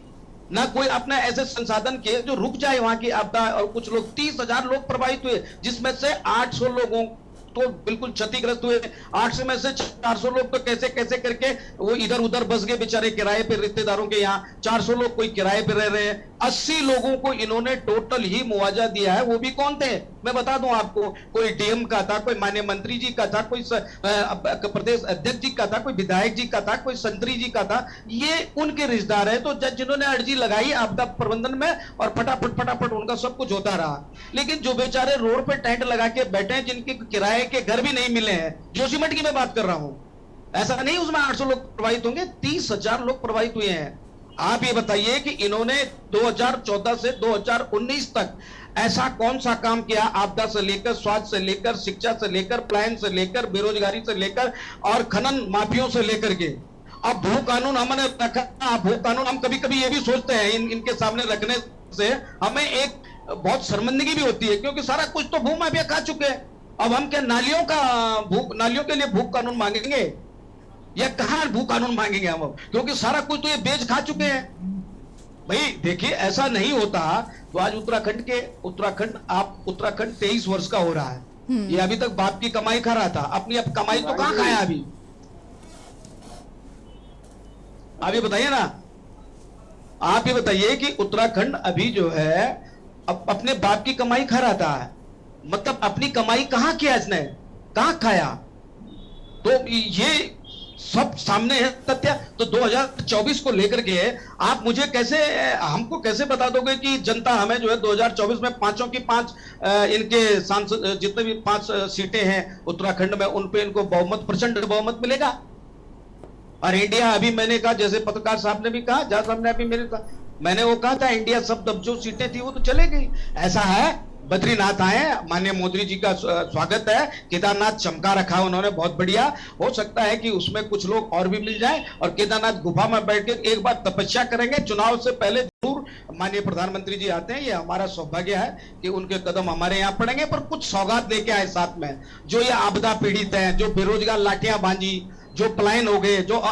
ना। कोई अपने ऐसे संसाधन के जो रुक जाए वहां की आपदा। और कुछ लोग 30,000 लोग प्रभावित हुए, जिसमें से 800 लोगों तो बिल्कुल क्षतिग्रस्त हुए। 800 में से 400 लोग तो कैसे कैसे करके वो इधर उधर बस गए बेचारे किराए पे, रिश्तेदारों के यहाँ। 400 लोग कोई किराए पे रह रहे हैं। 80 लोगों को इन्होंने टोटल ही मुआवजा दिया है। वो भी कौन थे मैं बता दूं आपको, कोई डीएम का था, कोई माननीय मंत्री जी का था, कोई प्रदेश अध्यक्ष जी का था, कोई विधायक जी का था, कोई संतरी जी का था। ये उनके रिश्तेदार है, तो जिन्होंने अर्जी लगाई आपदा प्रबंधन में, और फटाफट उनका सब कुछ होता रहा। लेकिन जो बेचारे रोड पे टेंट लगा के बैठे हैं, जिनके किराए के घर भी नहीं मिले हैं, जोशीमठ की मैं बात कर रहा हूं, ऐसा नहीं उसमें 800 लोग प्रभावित होंगे, 30,000 लोग प्रभावित हुए हैं। आप ये बताइए कि इन्होंने 2014 से 2019 तक ऐसा कौन सा काम किया, आपदा से लेकर, स्वास्थ्य से लेकर, शिक्षा से लेकर, प्लान से लेकर, बेरोजगारी से लेकर और खनन माफियों से लेकर के। अब भू कानून हमने रखा, भू कानून हम कभी कभी ये भी सोचते हैं इनके सामने रखने से हमें एक बहुत शर्मिंदगी भी होती है, क्योंकि सारा कुछ तो भू माफिया खा चुके हैं। अब हम क्या नालियों के लिए भू कानून मांगेंगे, या कहां भू कानून मांगेंगे हम, क्योंकि सारा कुछ तो ये बेच खा चुके हैं। भाई देखिए ऐसा नहीं होता तो आज उत्तराखंड 23 वर्ष का हो रहा है। ये अभी तक बाप की कमाई खा रहा था, अपनी अब कमाई तो कहां खाया अभी, आप ये बताइए ना। आप ये बताइए कि उत्तराखंड अभी जो है अपने बाप की कमाई खा रहा था, मतलब अपनी कमाई कहां किया इसने, कहां खाया? तो ये सब सामने है तथ्य। तो 2024 को लेकर के आप मुझे हमको कैसे बता दोगे कि जनता हमें जो है 2024 में 5 की 5 इनके सांसद, जितने भी 5 सीटें हैं उत्तराखंड में, उन पे इनको बहुमत, प्रचंड बहुमत मिलेगा? और इंडिया, अभी मैंने कहा, जैसे पत्रकार साहब ने भी कहा, जहां साहब ने अभी मैंने वो कहा था, इंडिया शब्द अब जो सीटें थी वो तो चले गई। ऐसा है, बद्रीनाथ आए, माननीय मोदी जी का स्वागत है, केदारनाथ चमका रखा उन्होंने, बहुत बढ़िया। हो सकता है कि उसमें कुछ लोग और भी मिल जाए और केदारनाथ गुफा में बैठ के एक बार तपस्या करेंगे। चुनाव से पहले जरूर माननीय प्रधानमंत्री जी आते हैं, ये हमारा सौभाग्य है कि उनके कदम हमारे यहाँ पड़ेंगे, पर कुछ सौगात लेके आए साथ में। जो ये आपदा पीड़ित है, जो बेरोजगार लाठियां बांधी, जो पलायन हो गए, जो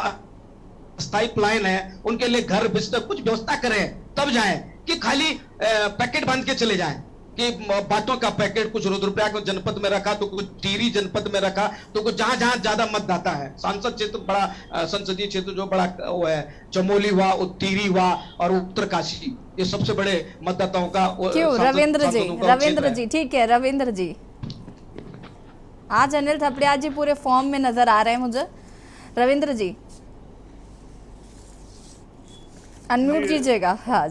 स्थायी पलायन है, उनके लिए घर बिस्तर कुछ व्यवस्था करें, तब जाएं, कि खाली पैकेट बांध के चले जाएं कि बातों का पैकेट कुछ रुद्रप्रयाग जनपद में रखा, तो कुछ टिहरी जनपद में रखा, तो कुछ जहां जहां ज्यादा मतदाता है, सांसद क्षेत्र बड़ा, संसदीय क्षेत्र जो बड़ा वो है, चमोली हुआ, टिहरी हुआ और उत्तरकाशी, ये सबसे बड़े मतदाताओं का। क्यों रविंद्र जी ठीक है, रविंद्र जी, आज अनिल थपड़िया जी पूरे फॉर्म में नजर आ रहे हैं मुझे। रविंद्र जी अनम्यूट कीजिएगा। हाँ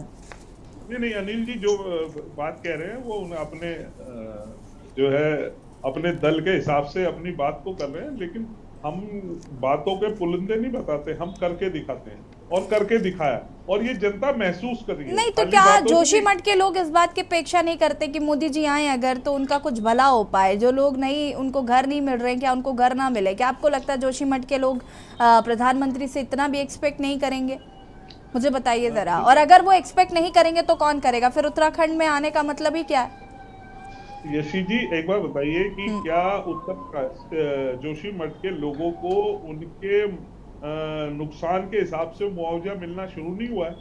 नहीं, अनिल जी जो बात कह रहे हैं वो अपने जो है अपने दल के हिसाब से अपनी बात को कर रहे हैं, लेकिन हम बातों के पुलिंदे नहीं बताते, हम करके दिखाते हैं, और करके दिखाया, और ये जनता महसूस कर रही है। नहीं तो क्या जोशीमठ के लोग इस बात की अपेक्षा नहीं करते कि मोदी जी आए अगर तो उनका कुछ भला हो पाए? जो लोग नहीं, उनको घर नहीं मिल रहे, क्या उनको घर ना मिले? क्या आपको लगता है जोशीमठ के लोग प्रधानमंत्री से इतना भी एक्सपेक्ट नहीं करेंगे? मुझे बताइए जरा। और अगर वो एक्सपेक्ट नहीं करेंगे तो कौन करेगा? फिर उत्तराखंड में आने का मतलब ही क्या है? यशी जी एक बार बताइए कि क्या जोशीमठ के लोगों को उनके नुकसान के हिसाब से मुआवजा मिलना शुरू नहीं हुआ है?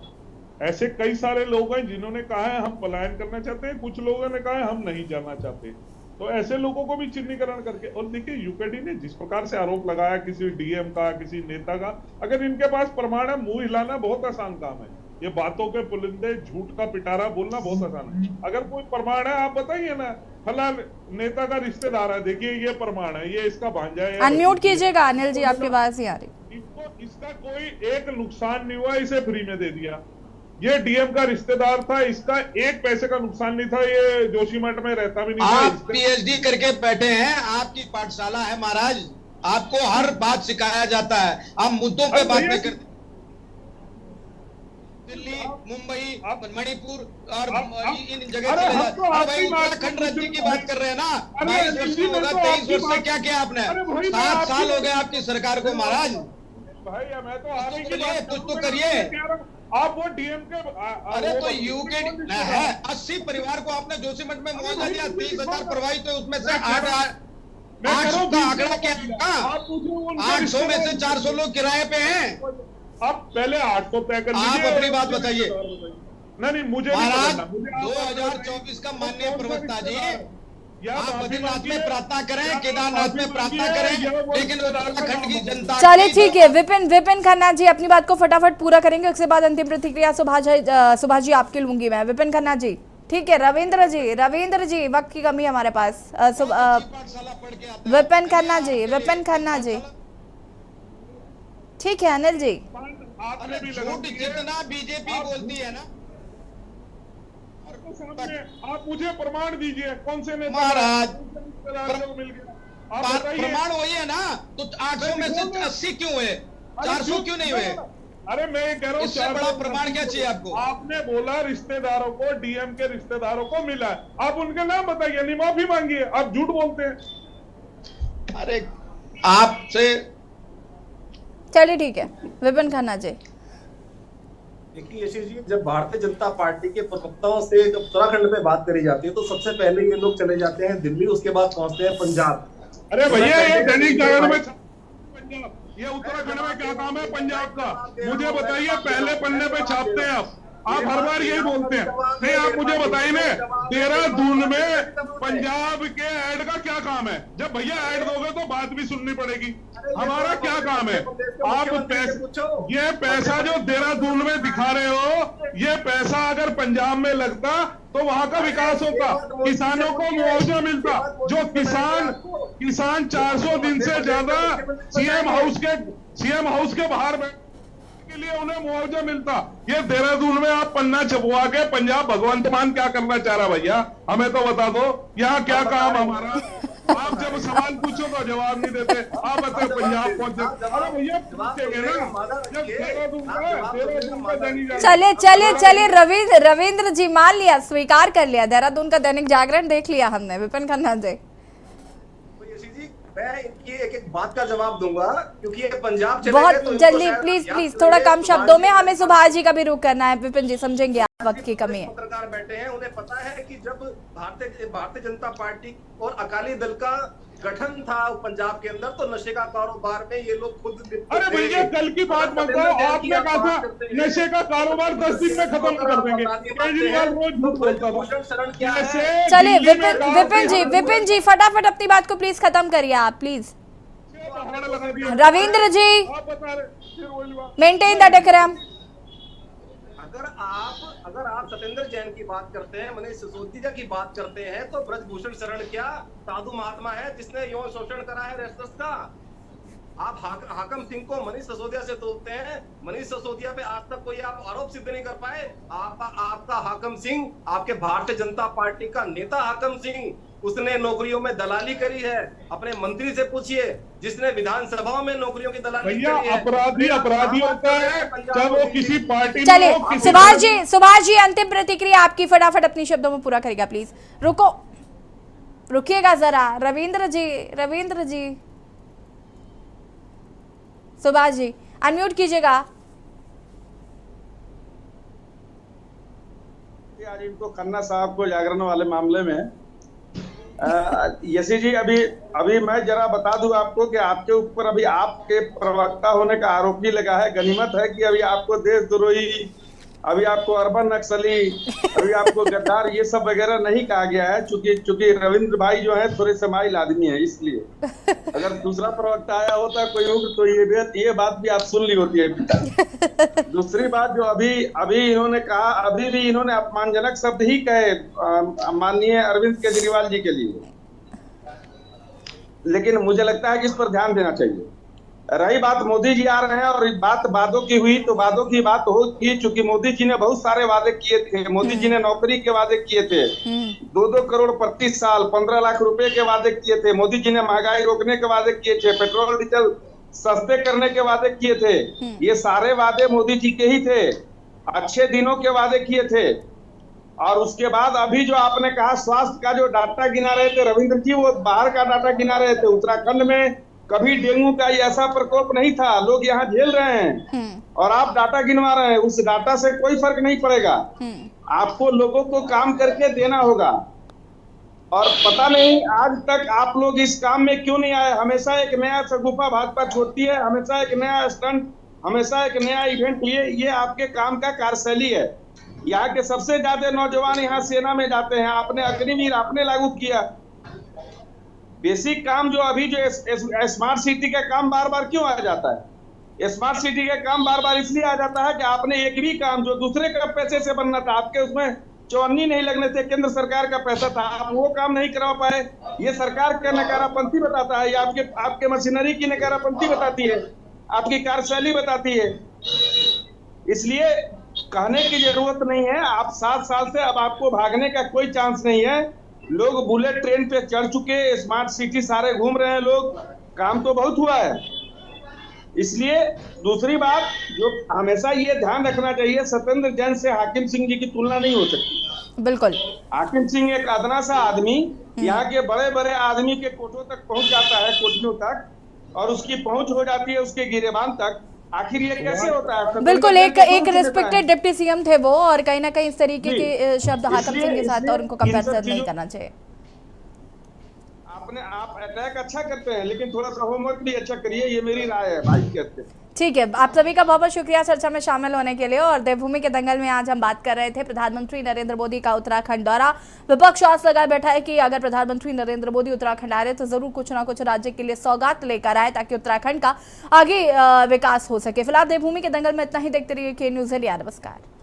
ऐसे कई सारे लोग हैं जिन्होंने कहा है हम पलायन करना चाहते हैं, कुछ लोगों ने कहा है हम नहीं जाना चाहते। तो ऐसे लोगों को भी चिन्हीकरण करके, और देखिए यूकेडी ने जिस प्रकार से आरोप लगाया किसी डीएम का, किसी नेता का, अगर इनके पास प्रमाण है, मुंह हिलाना बहुत आसान काम है। ये बातों के पुलिंदे, झूठ का पिटारा बोलना बहुत आसान है। अगर कोई प्रमाण है आप बताइए ना, फला नेता का रिश्तेदार है, देखिए ये प्रमाण है, ये इसका भांजा है। अनम्यूट कीजिएगा अनिल जी, आपकी आवाज नहीं आ रही। इसका कोई एक नुकसान नहीं हुआ, इसे फ्री में दे दिया। ये डीएम का रिश्तेदार था, इसका एक पैसे का नुकसान नहीं था, ये जोशीमठ में रहता भी नहीं था। आप पीएचडी करके बैठे हैं, आपकी पाठशाला है महाराज, आपको हर बात सिखाया जाता है, आप मुद्दों पे बात नहीं करते। दिल्ली, मुंबई, मणिपुर और इन जगह चले जाते। भाई उत्तराखंड राज्य की बात कर रहे हैं ना, 22 वर्ष में होगा, 23 वर्ष से क्या किया आपने? 7 साल हो गए आपकी सरकार को महाराज। भाई मैं तो आप कुछ तो करिए। आप वो डीएम के अरे तो यूकेडी है, 80 परिवार को आपने जोशीमठ में मुआवजा दिया, 30,000 प्रभावित हुए, उसमें से 800 का आंकड़ा क्या है? 800 में से 400 लोग किराए पे हैं। अब पहले 800 तय कर आप अपनी बात बताइए। नहीं मुझे महाराज 2024 का माननीय प्रवक्ता जी, आप बद्रीनाथ में प्रार्थना करें, केदारनाथ में प्रार्थना करें, लेकिन उत्तराखंड की जनता। चलिए ठीक है, विपिन खन्ना जी अपनी बात को फटाफट पूरा करेंगे, उसके बाद अंतिम प्रतिक्रिया सुभाष जी आपकी लूंगी मैं। विपिन खन्ना जी ठीक है। रविंद्र जी वक्त की कमी है हमारे पास। विपिन खन्ना जी ठीक है। अनिल जी झूठ जितना बीजेपी बोलती है ना, आप मुझे प्रमाण दीजिए, कौन से नेता महाराज मिल गया प्रमाण वही है ना, तो 800 में से 80 क्यों हुए, 400 क्यों नहीं हुए? अरे मैं कह रहा हूँ इससे बड़ा प्रमाण क्या चाहिए आपको? आपने बोला रिश्तेदारों को, डीएम के रिश्तेदारों को मिला, आप उनके नाम बताइए, नहीं माफी मांगिए, आप झूठ बोलते हैं। अरे आपसे चलिए ठीक है। विपिन खन्ना जी देखिए यशी जी, जब भारतीय जनता पार्टी के प्रवक्ताओं से उत्तराखंड पे बात करी जाती है तो सबसे पहले ये लोग चले जाते हैं दिल्ली, उसके बाद पहुंचते हैं पंजाब। अरे भैया ये दैनिक जागरण में पंजाब, ये उत्तराखंड में क्या काम है पंजाब का? मुझे बताइए, पहले पन्ने पे छापते हैं आप हर बार यही बोलते हैं। नहीं आप मुझे बताइए ना, देहरादून में पंजाब के ऐड का क्या काम है? जब भैया ऐड दोगे तो बात भी सुननी पड़ेगी। हमारा क्या काम है? आप ये पैसा जो देहरादून में दिखा रहे हो, ये पैसा अगर पंजाब में लगता तो वहां का विकास होता, किसानों को मुआवजा मिलता। जो किसान 400 दिन से ज्यादा सीएम हाउस के बाहर के लिए उन्हें मुआवजा मिलता। ये देहरादून में आप पन्ना छपवा के पंजाब भगवंत मान क्या करना चाह रहा भैया? हमें तो बता दो, यहाँ क्या काम हमारा? आप जब सवाल पूछो तो जवाब नहीं देते, आप बताए पंजाब पहुंचे। अरे भैया पूछेंगे ना, जब देहरादून का चलिए रविंद्र जी मान लिया, स्वीकार कर लिया, देहरादून का दैनिक जागरण देख लिया हमने। विपिन खन्ना जी मैं इनकी एक बात का जवाब दूंगा, क्योंकि ये पंजाब चले बहुत गए तो जल्दी प्लीज थोड़ा कम शब्दों में, हमें सुभाष जी का भी रुख करना है। विपिन जी समझेंगे, आप वक्त की कमी है। पत्रकार बैठे हैं, उन्हें पता है कि जब भारतीय जनता पार्टी और अकाली दल का गठन था पंजाब के अंदर, तो नशे का कारोबार में ये लोग खुद। अरे भैया कल की बात बताओ, आपने कहा था नशे का कारोबार 10 दिन में खत्म कर देंगे, केजरीवाल रोज झूठ बोलता था। चलिए विपिन जी फटाफट अपनी बात को प्लीज खत्म करिए आप, please. Ravindra ji maintain the decorum. अगर आप सत्येंद्र जैन की बात करते हैं, मनीष सिसोदिया की बात करते हैं, तो ब्रजभूषण शरण क्या साधु महात्मा है जिसने यौन शोषण करा है रेस्टर्स का? आप हाकम सिंह को मनीष सिसोदिया से तोलते हैं। मनीष सिसोदिया पे आज तक कोई आप आरोप सिद्ध नहीं कर पाए। आपका हाकम सिंह, आपके भारतीय जनता पार्टी का नेता हाकम सिंह, उसने नौकरियों में दलाली करी है। अपने मंत्री से पूछिए, जिसने विधानसभाओं में नौकरियों की दलाली करी है। अपराधी होता है जब वो किसी पार्टी। चलिए सुभाष जी अंतिम प्रतिक्रिया आपकी, फटाफट अपनी शब्दों में पूरा करेगा प्लीज। रुकिएगा जरा रविंद्र जी सुभाष जी अनम्यूट कीजिएगा। आज इनको खन्ना साहब को जागरण वाले मामले में यशी जी, अभी मैं जरा बता दूं आपको कि आपके ऊपर अभी आपके प्रवक्ता होने का आरोप भी लगा है। गनीमत है कि अभी आपको देशद्रोही अभी आपको अर्बन नक्सली, अभी आपको गद्दार, ये सब वगैरह नहीं कहा गया है, चूंकि रविंद्र भाई जो है थोड़े समाइल आदमी है, इसलिए। अगर दूसरा प्रवक्ता आया होता कोई और तो ये बात भी आप सुन ली होती है। दूसरी बात जो अभी इन्होंने कहा, अभी भी इन्होंने अपमानजनक शब्द ही कहे माननीय अरविंद केजरीवाल जी के लिए, लेकिन मुझे लगता है कि इस पर ध्यान देना चाहिए। रही बात मोदी जी आ रहे हैं और बात वादों की हुई, तो वादों की बात होगी, चूंकि मोदी जी ने बहुत सारे वादे किए थे। मोदी जी ने नौकरी के वादे किए थे, 2-2 करोड़ प्रति साल, 15 लाख रुपए के वादे किए थे। मोदी जी ने महंगाई रोकने के वादे किए थे, पेट्रोल डीजल सस्ते करने के वादे किए थे। ये सारे वादे मोदी जी के ही थे, अच्छे दिनों के वादे किए थे। और उसके बाद अभी जो आपने कहा स्वास्थ्य का जो डाटा गिना रहे थे रविंद्र जी, वो बाहर का डाटा गिना रहे थे। उत्तराखंड में कभी डेंगू का ऐसा प्रकोप नहीं था, लोग यहाँ झेल रहे हैं और आप डाटा गिनवा रहे हैं। उस डाटा से कोई फर्क नहीं पड़ेगा, आपको लोगों को काम करके देना होगा। और पता नहीं आज तक आप लोग इस काम में क्यों नहीं आए। हमेशा एक नया शगुफा भाजपा छोड़ती है, हमेशा एक नया स्टंट, हमेशा एक नया इवेंट। ये आपके काम का कार्यशैली है। यहाँ के सबसे ज्यादा नौजवान यहाँ सेना में जाते हैं, आपने अग्निवीर आपने लागू किया। बेसिक काम जो अभी जो स्मार्ट सिटी का काम बार बार क्यों आ जाता है? स्मार्ट सिटी का काम बार बार इसलिए आ जाता है कि आपने एक भी काम जो दूसरे का पैसे से बनना था, आपके उसमें चौन्नी नहीं लगने थे, केंद्र सरकार का पैसा था, आप वो काम नहीं करवा पाए। ये सरकार का नकारापंथी बताता है, ये आपके मशीनरी की नकारापंथी बताती है, आपकी कार्यशैली बताती है। इसलिए कहने की जरूरत नहीं है। आप 7 साल से अब आपको भागने का कोई चांस नहीं है। लोग बुलेट ट्रेन पे चढ़ चुके, स्मार्ट सिटी सारे घूम रहे हैं लोग, काम तो बहुत हुआ है। इसलिए दूसरी बात जो हमेशा ये ध्यान रखना चाहिए, सत्येंद्र जैन से हाकिम सिंह जी की तुलना नहीं हो सकती। बिल्कुल। हाकिम सिंह एक अदना सा आदमी यहाँ के बड़े बड़े आदमी के कोठों तक पहुंच जाता है, कोठियों तक, और उसकी पहुंच हो जाती है उसके गिरेबान तक। आखिर ये कैसे होता है? बिल्कुल, एक रिस्पेक्टेड डिप्टी सीएम थे वो, और कहीं ना कहीं इस तरीके के शब्द हाकिम सिंह के साथ और उनको कंपेरिजन नहीं करना चाहिए। आप अटैक अच्छा करते हैं, लेकिन थोड़ा सा होमवर्क भी अच्छा करिए, ये मेरी राय है भाई कहते हैं। ठीक है, आप सभी का बहुत बहुत शुक्रिया चर्चा में शामिल होने के लिए। और देवभूमि के दंगल में आज हम बात कर रहे थे प्रधानमंत्री नरेंद्र मोदी का उत्तराखंड दौरा। विपक्ष आस लगाए बैठा है कि अगर प्रधानमंत्री नरेंद्र मोदी उत्तराखंड आ रहे तो जरूर कुछ ना कुछ राज्य के लिए सौगात लेकर आए, ताकि उत्तराखंड का आगे विकास हो सके। फिलहाल देवभूमि के दंगल में इतना ही। देखते रहिए के न्यूज़ इंडिया। नमस्कार।